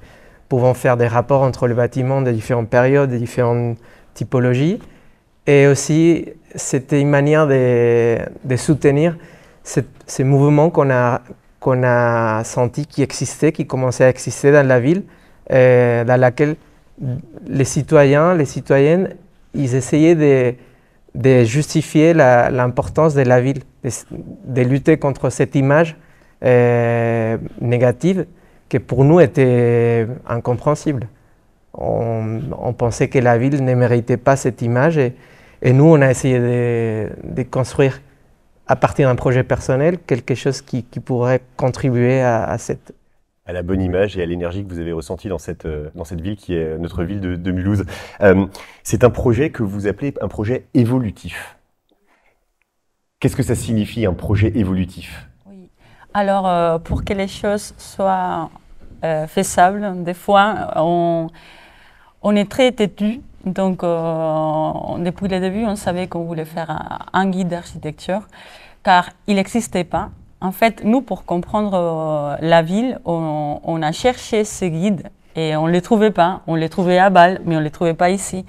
pouvant faire des rapports entre les bâtiments de différentes périodes, de différentes typologies. Et aussi, c'était une manière de soutenir ces mouvements qu'on a sentis qui existaient, qui commençaient à exister dans la ville, dans laquelle les citoyens, les citoyennes, ils essayaient de justifier l'importance de la ville, de lutter contre cette image négative qui pour nous était incompréhensible. On pensait que la ville ne méritait pas cette image et nous, on a essayé de construire à partir d'un projet personnel quelque chose qui pourrait contribuer à la bonne image et à l'énergie que vous avez ressentie dans cette ville qui est notre ville de Mulhouse. C'est un projet que vous appelez un projet évolutif. Qu'est-ce que ça signifie, un projet évolutif? Oui. Alors, pour que les choses soient faisables, des fois, on est très têtu. Donc, depuis le début, on savait qu'on voulait faire un guide d'architecture, car il n'existait pas. En fait, nous, pour comprendre la ville, on a cherché ces guides et on ne les trouvait pas. On les trouvait à Bâle, mais on ne les trouvait pas ici.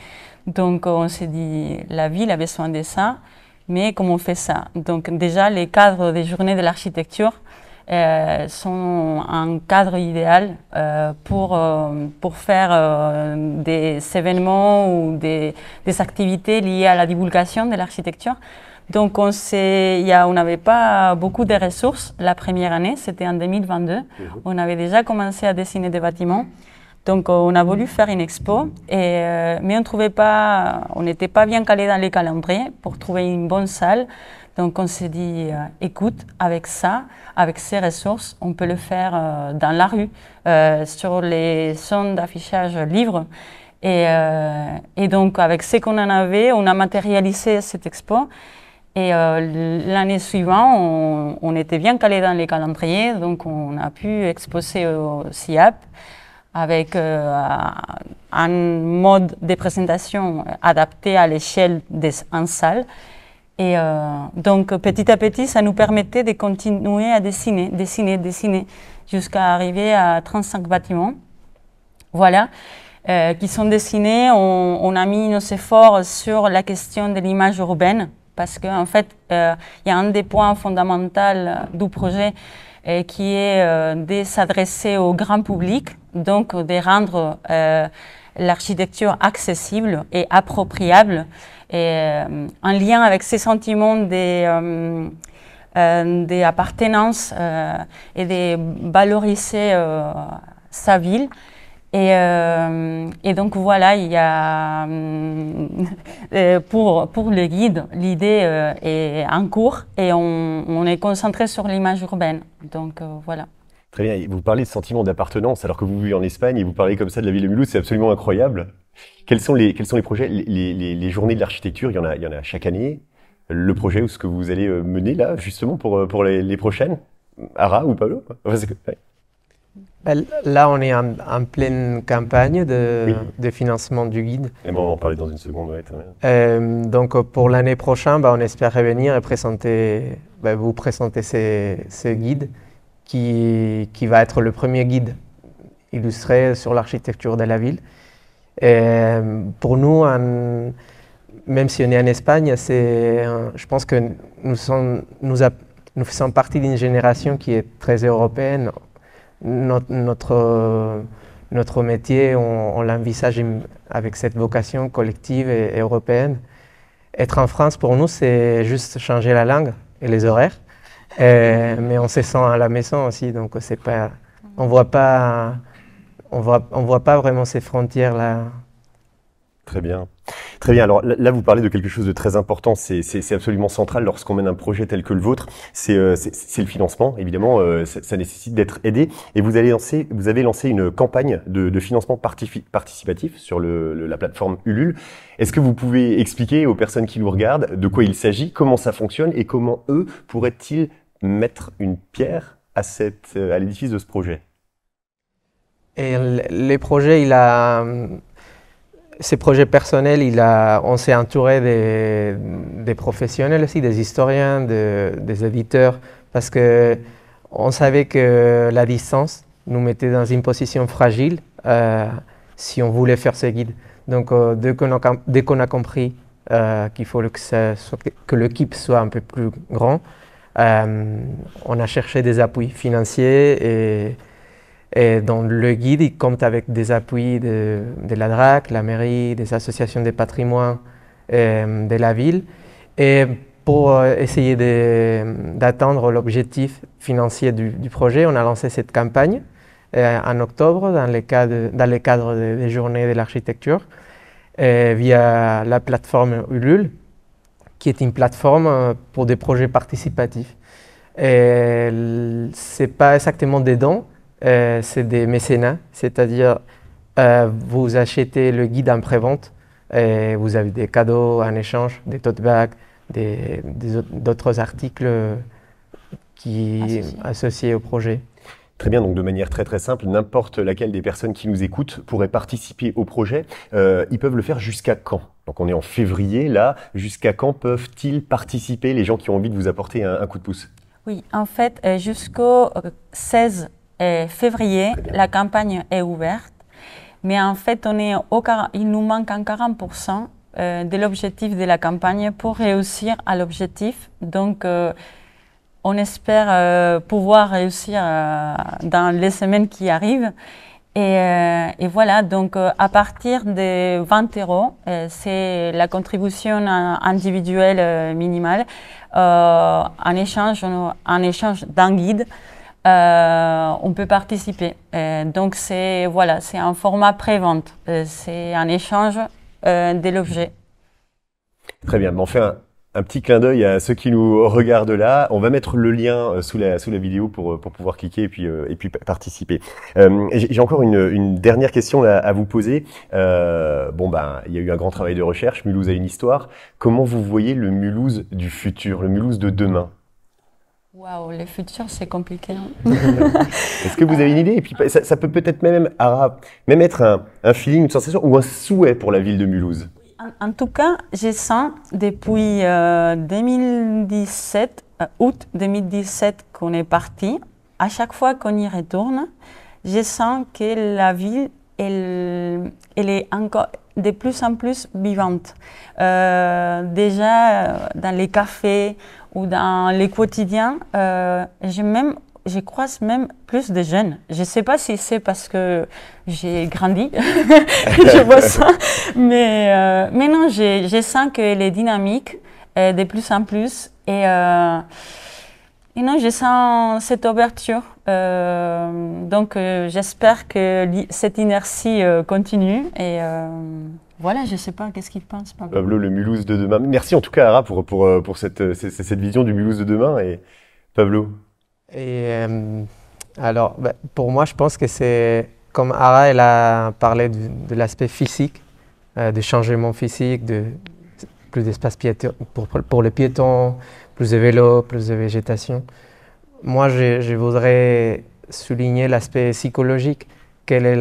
Donc, on s'est dit, la ville a besoin de ça, mais comment on fait ça? Donc, déjà, les cadres des journées de l'architecture sont un cadre idéal pour faire des événements ou des activités liées à la divulgation de l'architecture. Donc on n'avait pas beaucoup de ressources la première année, c'était en 2022. On avait déjà commencé à dessiner des bâtiments. Donc on a voulu faire une expo, mais on n'était pas bien calé dans les calendriers pour trouver une bonne salle. Donc on s'est dit, écoute, avec ça, avec ces ressources, on peut le faire dans la rue, sur les zones d'affichage livres. Et donc avec ce qu'on en avait, on a matérialisé cette expo. Et l'année suivante, on était bien calé dans les calendriers, donc on a pu exposer au CIAP avec un mode de présentation adapté à l'échelle d'une salle. Et donc, petit à petit, ça nous permettait de continuer à dessiner, jusqu'à arriver à 35 bâtiments. Voilà, qui sont dessinés. On a mis nos efforts sur la question de l'image urbaine, parce qu'en fait, il y a un des points fondamentaux du projet qui est de s'adresser au grand public, donc de rendre l'architecture accessible et appropriable, et en lien avec ces sentiments d'appartenance et de valoriser sa ville. Et donc voilà, il y a pour le guide, l'idée est en cours et on est concentré sur l'image urbaine. Donc voilà. Très bien, vous parlez de sentiment d'appartenance alors que vous vivez en Espagne et vous parlez comme ça de la ville de Mulhouse, c'est absolument incroyable. Quels sont les projets, les journées de l'architecture, il y en a chaque année. Le projet ou ce que vous allez mener là, justement, pour les prochaines, Ara ou Pablo? Ouais. Là, on est en pleine campagne de financement du guide. Et bon, on va en parler dans une seconde. Ouais, donc, pour l'année prochaine, on espère revenir et vous présenter ce guide qui va être le premier guide illustré sur l'architecture de la ville. Et pour nous, même si on est en Espagne, je pense que nous faisons partie d'une génération qui est très européenne. Notre métier, on l'envisage avec cette vocation collective et européenne. Être en France, pour nous, c'est juste changer la langue et les horaires. Mais on se sent à la maison aussi, donc c'est pas, on voit pas vraiment ces frontières-là. Très bien. Très bien. Alors là, vous parlez de quelque chose de très important. C'est absolument central lorsqu'on mène un projet tel que le vôtre. C'est le financement. Évidemment, ça nécessite d'être aidé. Et vous avez lancé une campagne de financement participatif sur la plateforme Ulule. Est-ce que vous pouvez expliquer aux personnes qui nous regardent de quoi il s'agit, comment ça fonctionne et comment eux pourraient-ils mettre une pierre à l'édifice de ce projet? Et les projets, ces projets personnels, on s'est entouré des professionnels aussi, des historiens, des éditeurs, parce qu'on savait que la distance nous mettait dans une position fragile si on voulait faire ces guides. Donc dès qu'on a compris qu'il faut que l'équipe soit un peu plus grand, on a cherché des appuis financiers et dans le guide, il compte avec des appuis de la DRAC, la mairie, des associations de patrimoine de la ville. Et pour essayer d'atteindre l'objectif financier du projet, on a lancé cette campagne en octobre dans le cadre des journées de l'architecture via la plateforme Ulule, qui est une plateforme pour des projets participatifs. Ce n'est pas exactement des dons, c'est des mécénats, c'est-à-dire vous achetez le guide en prévente et vous avez des cadeaux en échange, des tote bags, d'autres articles associés au projet. Très bien, donc de manière très très simple, n'importe laquelle des personnes qui nous écoutent pourrait participer au projet. Ils peuvent le faire jusqu'à quand? Donc on est en février là, jusqu'à quand peuvent-ils participer les gens qui ont envie de vous apporter un coup de pouce? Oui, en fait, jusqu'au 16 février, la campagne est ouverte, mais en fait, il nous manque un 40% de l'objectif de la campagne pour réussir à l'objectif. Donc, on espère pouvoir réussir dans les semaines qui arrivent. Et voilà, donc à partir de 20 €, c'est la contribution individuelle minimale en échange d'un guide. On peut participer. Donc c'est un format pré-vente, c'est un échange de l'objet. Très bien, on fait un petit clin d'œil à ceux qui nous regardent là. On va mettre le lien sous la vidéo pour pouvoir cliquer et puis participer. J'ai encore une dernière question à vous poser. Il y a eu un grand travail de recherche. Mulhouse a une histoire. Comment vous voyez le Mulhouse du futur, le Mulhouse de demain? Waouh, le futur, c'est compliqué. Est-ce que vous avez une idée? Et puis ça peut peut-être même être un feeling, une sensation ou un souhait pour la ville de Mulhouse. En tout cas, je sens depuis 2017, août 2017 qu'on est parti. À chaque fois qu'on y retourne, je sens que la ville, elle est encore de plus en plus vivante. Déjà, dans les cafés ou dans les quotidiens, je croise même plus de jeunes. Je ne sais pas si c'est parce que j'ai grandi, je vois ça, mais non, je sens qu'elle est dynamique de plus en plus. Et non, je sens cette ouverture. Donc, j'espère que cette inertie continue. Et voilà, je ne sais pas, qu'est-ce qu'il pense, Pablo. Pablo, le Mulhouse de demain. Merci en tout cas, Ara, pour cette vision du Mulhouse de demain. Et Pablo. Et alors, pour moi, je pense que c'est, comme Ara, elle a parlé de l'aspect physique, des changements physiques, plus d'espace pour les piétons, plus de vélos, plus de végétation. Moi, je voudrais souligner l'aspect psychologique. Quel est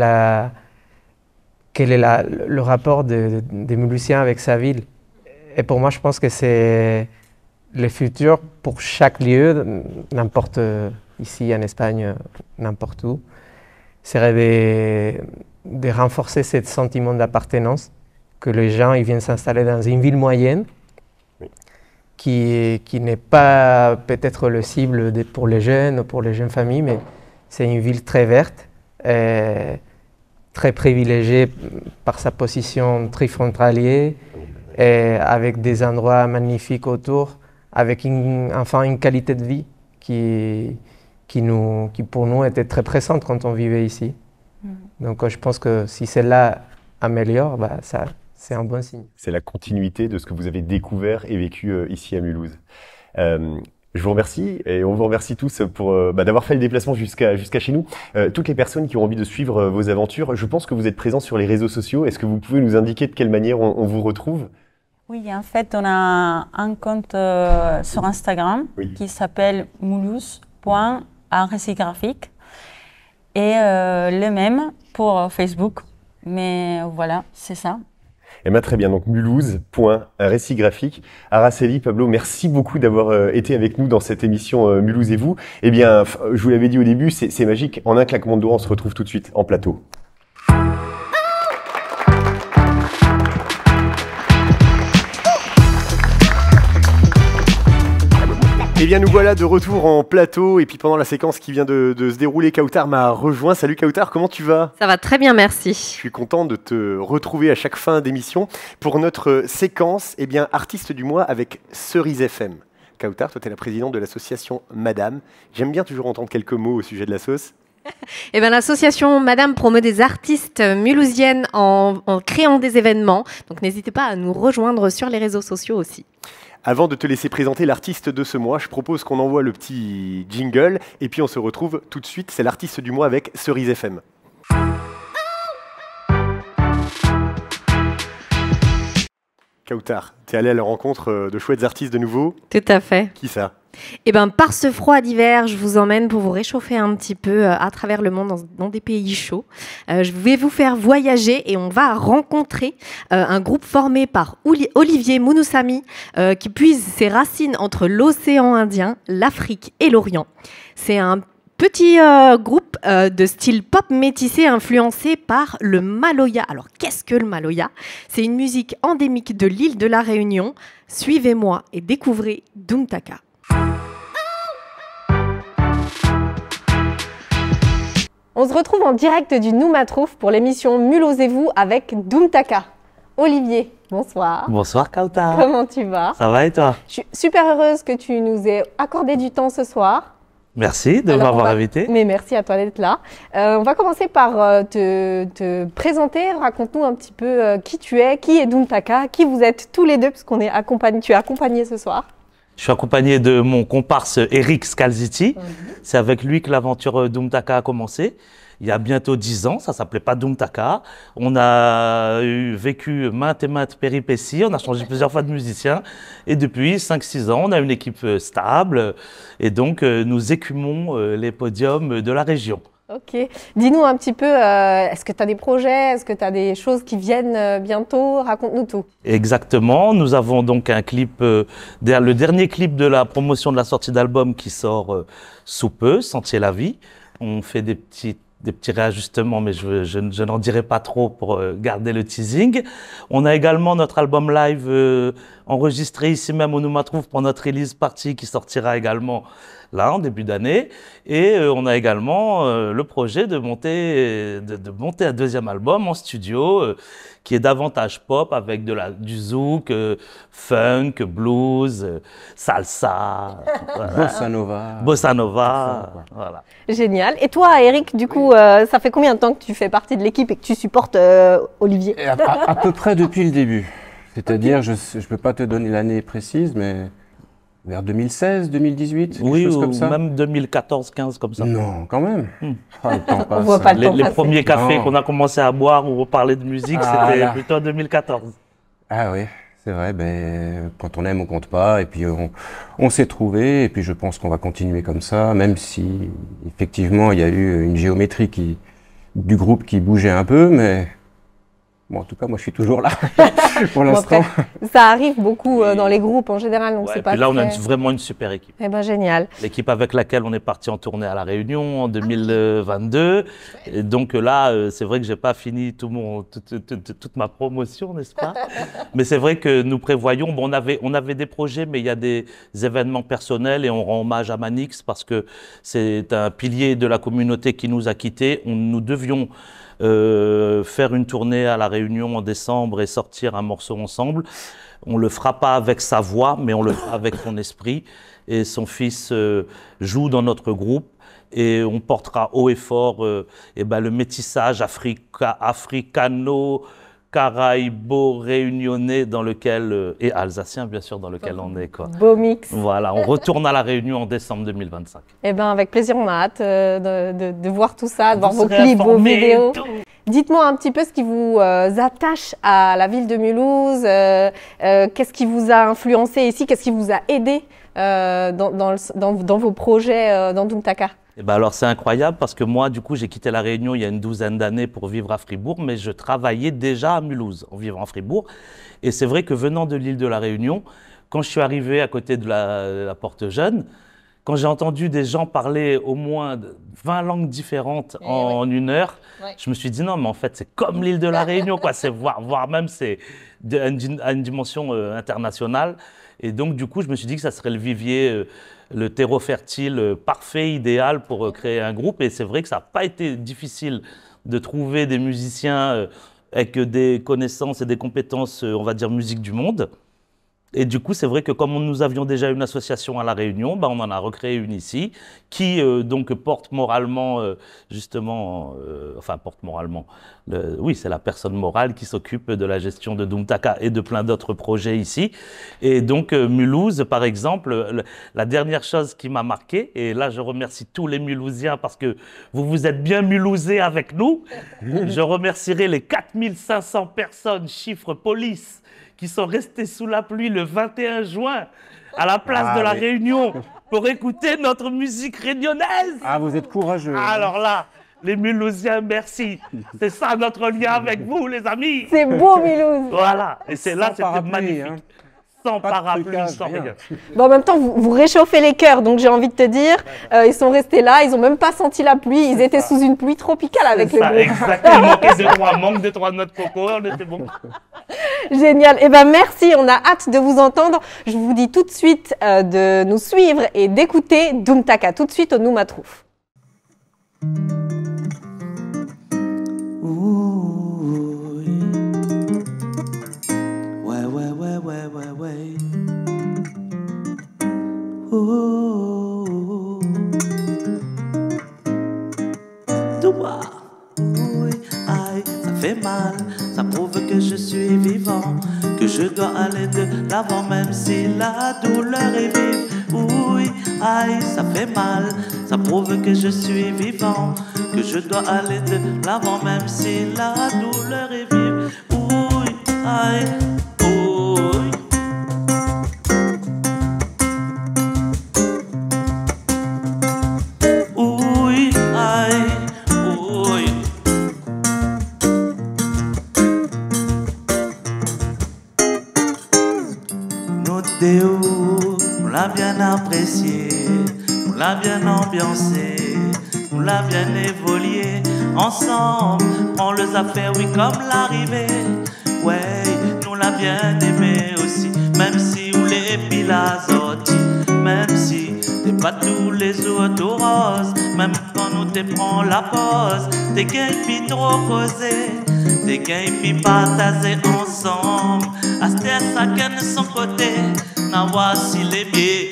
le rapport des Mulhousiens avec sa ville? Et pour moi, je pense que c'est le futur pour chaque lieu, n'importe ici en Espagne, n'importe où, serait de renforcer ce sentiment d'appartenance, que les gens ils viennent s'installer dans une ville moyenne, qui n'est pas peut-être le cible pour les jeunes ou pour les jeunes familles, mais c'est une ville très verte, très privilégiée par sa position trifrontalier, avec des endroits magnifiques autour, avec une qualité de vie qui pour nous était très présente quand on vivait ici. Donc je pense que si celle-là améliore, c'est un bon signe. C'est la continuité de ce que vous avez découvert et vécu ici à Mulhouse. Je vous remercie et on vous remercie tous pour d'avoir fait le déplacement jusqu'à chez nous. Toutes les personnes qui ont envie de suivre vos aventures, je pense que vous êtes présents sur les réseaux sociaux. Est-ce que vous pouvez nous indiquer de quelle manière on vous retrouve? Oui, en fait, on a un compte sur Instagram qui s'appelle mulhouse.artrécigraphique et le même pour Facebook. Mais voilà, c'est ça. Eh bien, très bien, donc mulhouse.récigraphique. Araceli, Pablo, merci beaucoup d'avoir été avec nous dans cette émission Mulhouse et vous. Eh bien, je vous l'avais dit au début, c'est magique. En un claquement de doigts, on se retrouve tout de suite en plateau. Eh bien, nous voilà de retour en plateau et puis pendant la séquence qui vient de se dérouler, Kautar m'a rejoint. Salut Kautar, comment tu vas? Ça va très bien, merci. Je suis content de te retrouver à chaque fin d'émission pour notre séquence artiste du mois avec Cerise FM. Kautar, toi tu es la présidente de l'association Madame. J'aime bien toujours entendre quelques mots au sujet de la sauce. Eh bien, l'association Madame promeut des artistes mulhousiennes en créant des événements. Donc n'hésitez pas à nous rejoindre sur les réseaux sociaux aussi. Avant de te laisser présenter l'artiste de ce mois, je propose qu'on envoie le petit jingle et puis on se retrouve tout de suite. C'est l'artiste du mois avec Cerise FM. Kautar, t'es allé à la rencontre de chouettes artistes de nouveau? Tout à fait. Qui ça? Eh bien, par ce froid d'hiver, je vous emmène pour vous réchauffer un petit peu à travers le monde dans des pays chauds. Je vais vous faire voyager et on va rencontrer un groupe formé par Olivier Mounoussamy qui puise ses racines entre l'océan Indien, l'Afrique et l'Orient. C'est un petit groupe de style pop métissé influencé par le Maloya. Alors, qu'est-ce que le Maloya? C'est une musique endémique de l'île de la Réunion. Suivez-moi et découvrez Doumtaka. On se retrouve en direct du Noumatrouf pour l'émission Mulhouse et vous avec Doumtaka. Olivier, bonsoir. Bonsoir Kautar. Comment tu vas? Ça va et toi? Je suis super heureuse que tu nous aies accordé du temps ce soir. Merci de m'avoir invité. Mais merci à toi d'être là. On va commencer par te présenter. Raconte-nous un petit peu qui tu es, qui est Doumtaka, qui vous êtes tous les deux, puisqu'on est accompagnés. Tu es accompagné ce soir. Je suis accompagné de mon comparse Eric Scalzitti. C'est avec lui que l'aventure Doomtaka a commencé. Il y a bientôt 10 ans, ça s'appelait pas Doomtaka. On a vécu maintes et maintes péripéties, on a changé plusieurs fois de musicien. Et depuis 5-6 ans, on a une équipe stable. Et donc, nous écumons les podiums de la région. Ok. Dis-nous un petit peu, est-ce que tu as des projets? Est-ce que tu as des choses qui viennent bientôt? Raconte-nous tout. Exactement. Nous avons donc un clip, le dernier clip de la promotion de la sortie d'album qui sort sous peu, Sentier la vie. On fait des petits réajustements, mais je n'en dirai pas trop pour garder le teasing. On a également notre album live enregistré ici même au Noumatrouve pour notre release party qui sortira également là en début d'année. Et on a également le projet de monter un deuxième album en studio qui est davantage pop avec du zouk, funk, blues, salsa, bossa nova, voilà. Génial. Et toi, Eric, du coup, ça fait combien de temps que tu fais partie de l'équipe et que tu supportes Olivier? À peu près depuis le début. C'est-à-dire, je ne peux pas te donner l'année précise, mais vers 2016, 2018, oui, quelque chose comme ça. Même 2014, 15 comme ça. Non, quand même. Ah, le temps passe. On voit pas le temps Les passer. premiers cafés qu'on a commencé à boire ou parler de musique, c'était plutôt en 2014. Ah oui, c'est vrai. Ben, quand on aime, on compte pas. Et puis on s'est trouvé. Et puis je pense qu'on va continuer comme ça, même si effectivement il y a eu une géométrie du groupe qui bougeait un peu, mais. Bon, en tout cas, moi, je suis toujours là pour l'instant. Bon, ça arrive beaucoup dans les groupes en général, donc Ouais, c'est et pas puis là, on a très- vraiment une super équipe. Eh ben génial. L'équipe avec laquelle on est parti en tournée à La Réunion en 2022. Et donc là, c'est vrai que j'ai pas fini toute ma promotion, n'est-ce pas? Mais c'est vrai que nous prévoyons, bon, on avait des projets, mais il y a des événements personnels et on rend hommage à Manix parce que c'est un pilier de la communauté qui nous a quittés. Nous devions faire une tournée à La Réunion en décembre et sortir un morceau ensemble. On le fera pas avec sa voix, mais on le fera avec son esprit. Et son fils joue dans notre groupe. Et on portera haut et fort le métissage africano-caraïbo-réunionnais dans lequel, et alsacien bien sûr, dans lequel on est. Quoi. Beau mix. Voilà, on retourne à La Réunion en décembre 2025. Eh ben avec plaisir, on a hâte de voir tout ça, de voir Vous vos serez clips, vos informés, vidéos. tout. Dites-moi un petit peu ce qui vous attache à la ville de Mulhouse, qu'est-ce qui vous a influencé ici, qu'est-ce qui vous a aidé dans vos projets dans Doomtaka? Eh ben alors c'est incroyable parce que moi du coup j'ai quitté La Réunion il y a une douzaine d'années pour vivre à Fribourg, mais je travaillais déjà à Mulhouse en vivant à Fribourg. Et c'est vrai que venant de l'île de La Réunion, quand je suis arrivé à côté de la Porte Jeune, quand j'ai entendu des gens parler au moins 20 langues différentes en une heure, je me suis dit non mais en fait c'est comme l'île de La Réunion, quoi. C'est voire même c'est à une dimension internationale. Et donc du coup je me suis dit que ça serait le vivier, le terreau fertile parfait, idéal pour créer un groupe. Et c'est vrai que ça n'a pas été difficile de trouver des musiciens avec des connaissances et des compétences, on va dire, musique du monde. Et du coup, c'est vrai que comme nous avions déjà une association à La Réunion, on en a recréé une ici, qui donc porte moralement, porte moralement, oui, c'est la personne morale qui s'occupe de la gestion de Doomtaka et de plein d'autres projets ici. Et donc, Mulhouse, par exemple, la dernière chose qui m'a marqué, et là, je remercie tous les Mulhousiens parce que vous vous êtes bien mulhousés avec nous. Je remercierai les 4500 personnes, chiffre police, qui sont restés sous la pluie le 21 juin à la place de La Réunion pour écouter notre musique réunionnaise. Ah, vous êtes courageux. Alors là, les Mulhousiens, merci. C'est ça notre lien avec vous, les amis. C'est beau, Mulhouse. Voilà, et c'est là, c'était parapluie, magnifique. hein. Sans Pas de parapluie, trucage, sans rien. rien. Bon, en même temps, vous réchauffez les cœurs, donc j'ai envie de te dire, ils sont restés là, ils n'ont même pas senti la pluie, ils étaient sous une pluie tropicale avec le Ça, groupe. exactement, manque de 3 notes coco, on était bon. Génial. Eh ben merci, on a hâte de vous entendre. Je vous dis tout de suite de nous suivre et d'écouter Doomtaka. Tout de suite au Noumatrouf. Ouais. Toi, oui, aïe, ça fait mal, ça prouve que je suis vivant, que je dois aller de l'avant même si la douleur est vive. Oui, aïe, ça fait mal, ça prouve que je suis vivant, que je dois aller de l'avant même si la douleur est vive. Oui, aïe, oui. Oui, aïe, oui. Théo, on l'a bien apprécié, on l'a bien ambiancé, on l'a bien évolué. Ensemble, on les a fait, oui, comme l'arrivée. Ouais, nous l'a bien aimé aussi, même si on les pilazotti, même si t'es pas tous les autres roses, même quand nous te prend la pause, t'es gain puis trop causé, t'es gain puis partager ensemble. Asté chacun de son côté. Na voici les pieds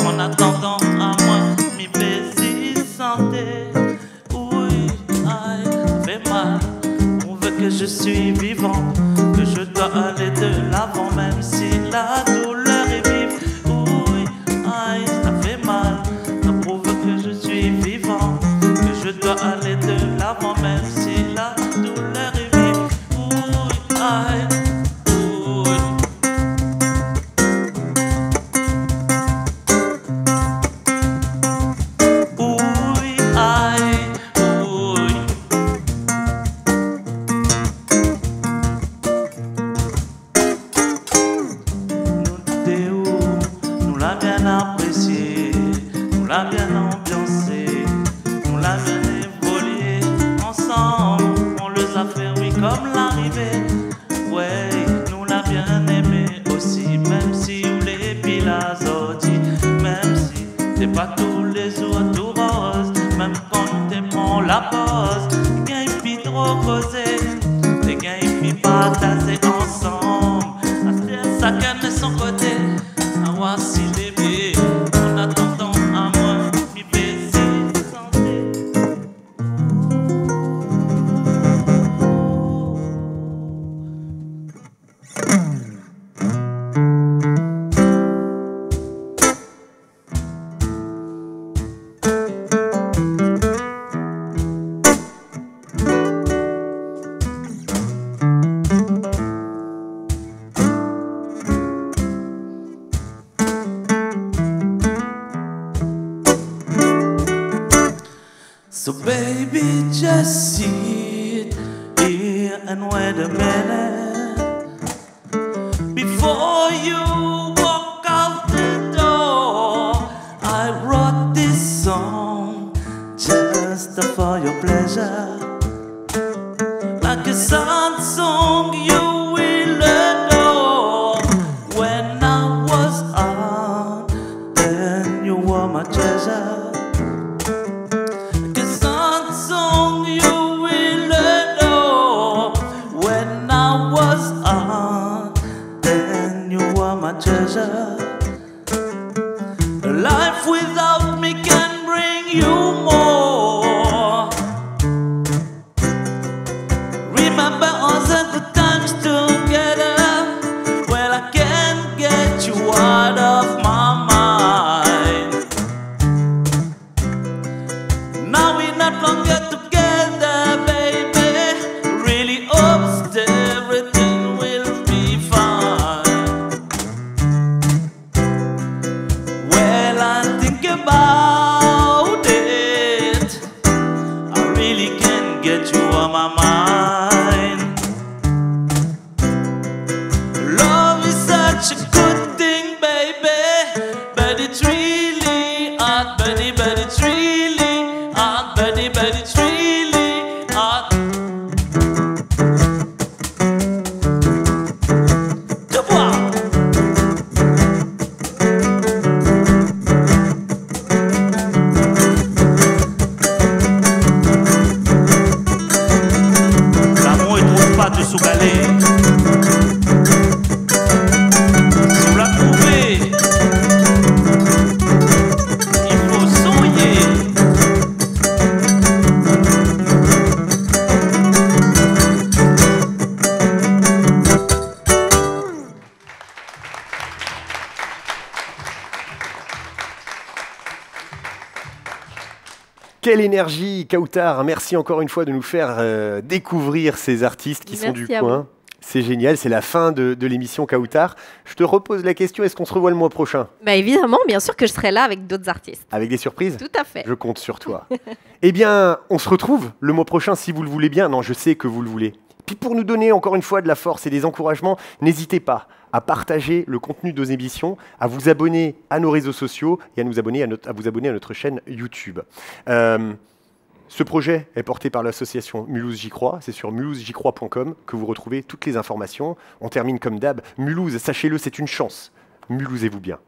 en attendant à moi mi plaisir santé. Oui, aïe, ça fait mal. On veut que je suis vivant, que je dois aller de l'avant même si la douleur est vive. Oui, aïe, ça fait mal. Ça prouve que je suis vivant, que je dois aller de l'avant même si la douleur est vive. Oui, aïe. So baby, just sit here and wait a minute before you walk out the door. I wrote this song just for your pleasure, like a sad song you will adore. When I was out, then you were my treasure. Treasure. Life without me can bring you more. Remember all the times together. Well, I can't get you out of my mind. Now we're not longer together, baby. Really hopes everything will be fine. About it, I really can't get you on my mind. Love is such a good thing, baby, but it's really hard, but it's really hard, but it's really hard. Quelle énergie, Kautar. Merci encore une fois de nous faire découvrir ces artistes qui sont du coin. C'est génial, c'est la fin de l'émission Kautar. Je te repose la question, est-ce qu'on se revoit le mois prochain? Bah évidemment, bien sûr que je serai là avec d'autres artistes. Avec des surprises? Tout à fait. Je compte sur toi. Eh bien, on se retrouve le mois prochain si vous le voulez bien. Non, je sais que vous le voulez. Puis pour nous donner encore une fois de la force et des encouragements, n'hésitez pas à partager le contenu de nos émissions, à vous abonner à nos réseaux sociaux et à vous abonner à notre chaîne YouTube. Ce projet est porté par l'association Mulhouse J'y crois. C'est sur mulhousejycrois.com que vous retrouvez toutes les informations. On termine comme d'hab. Mulhouse, sachez-le, c'est une chance. Mulhousez-vous bien.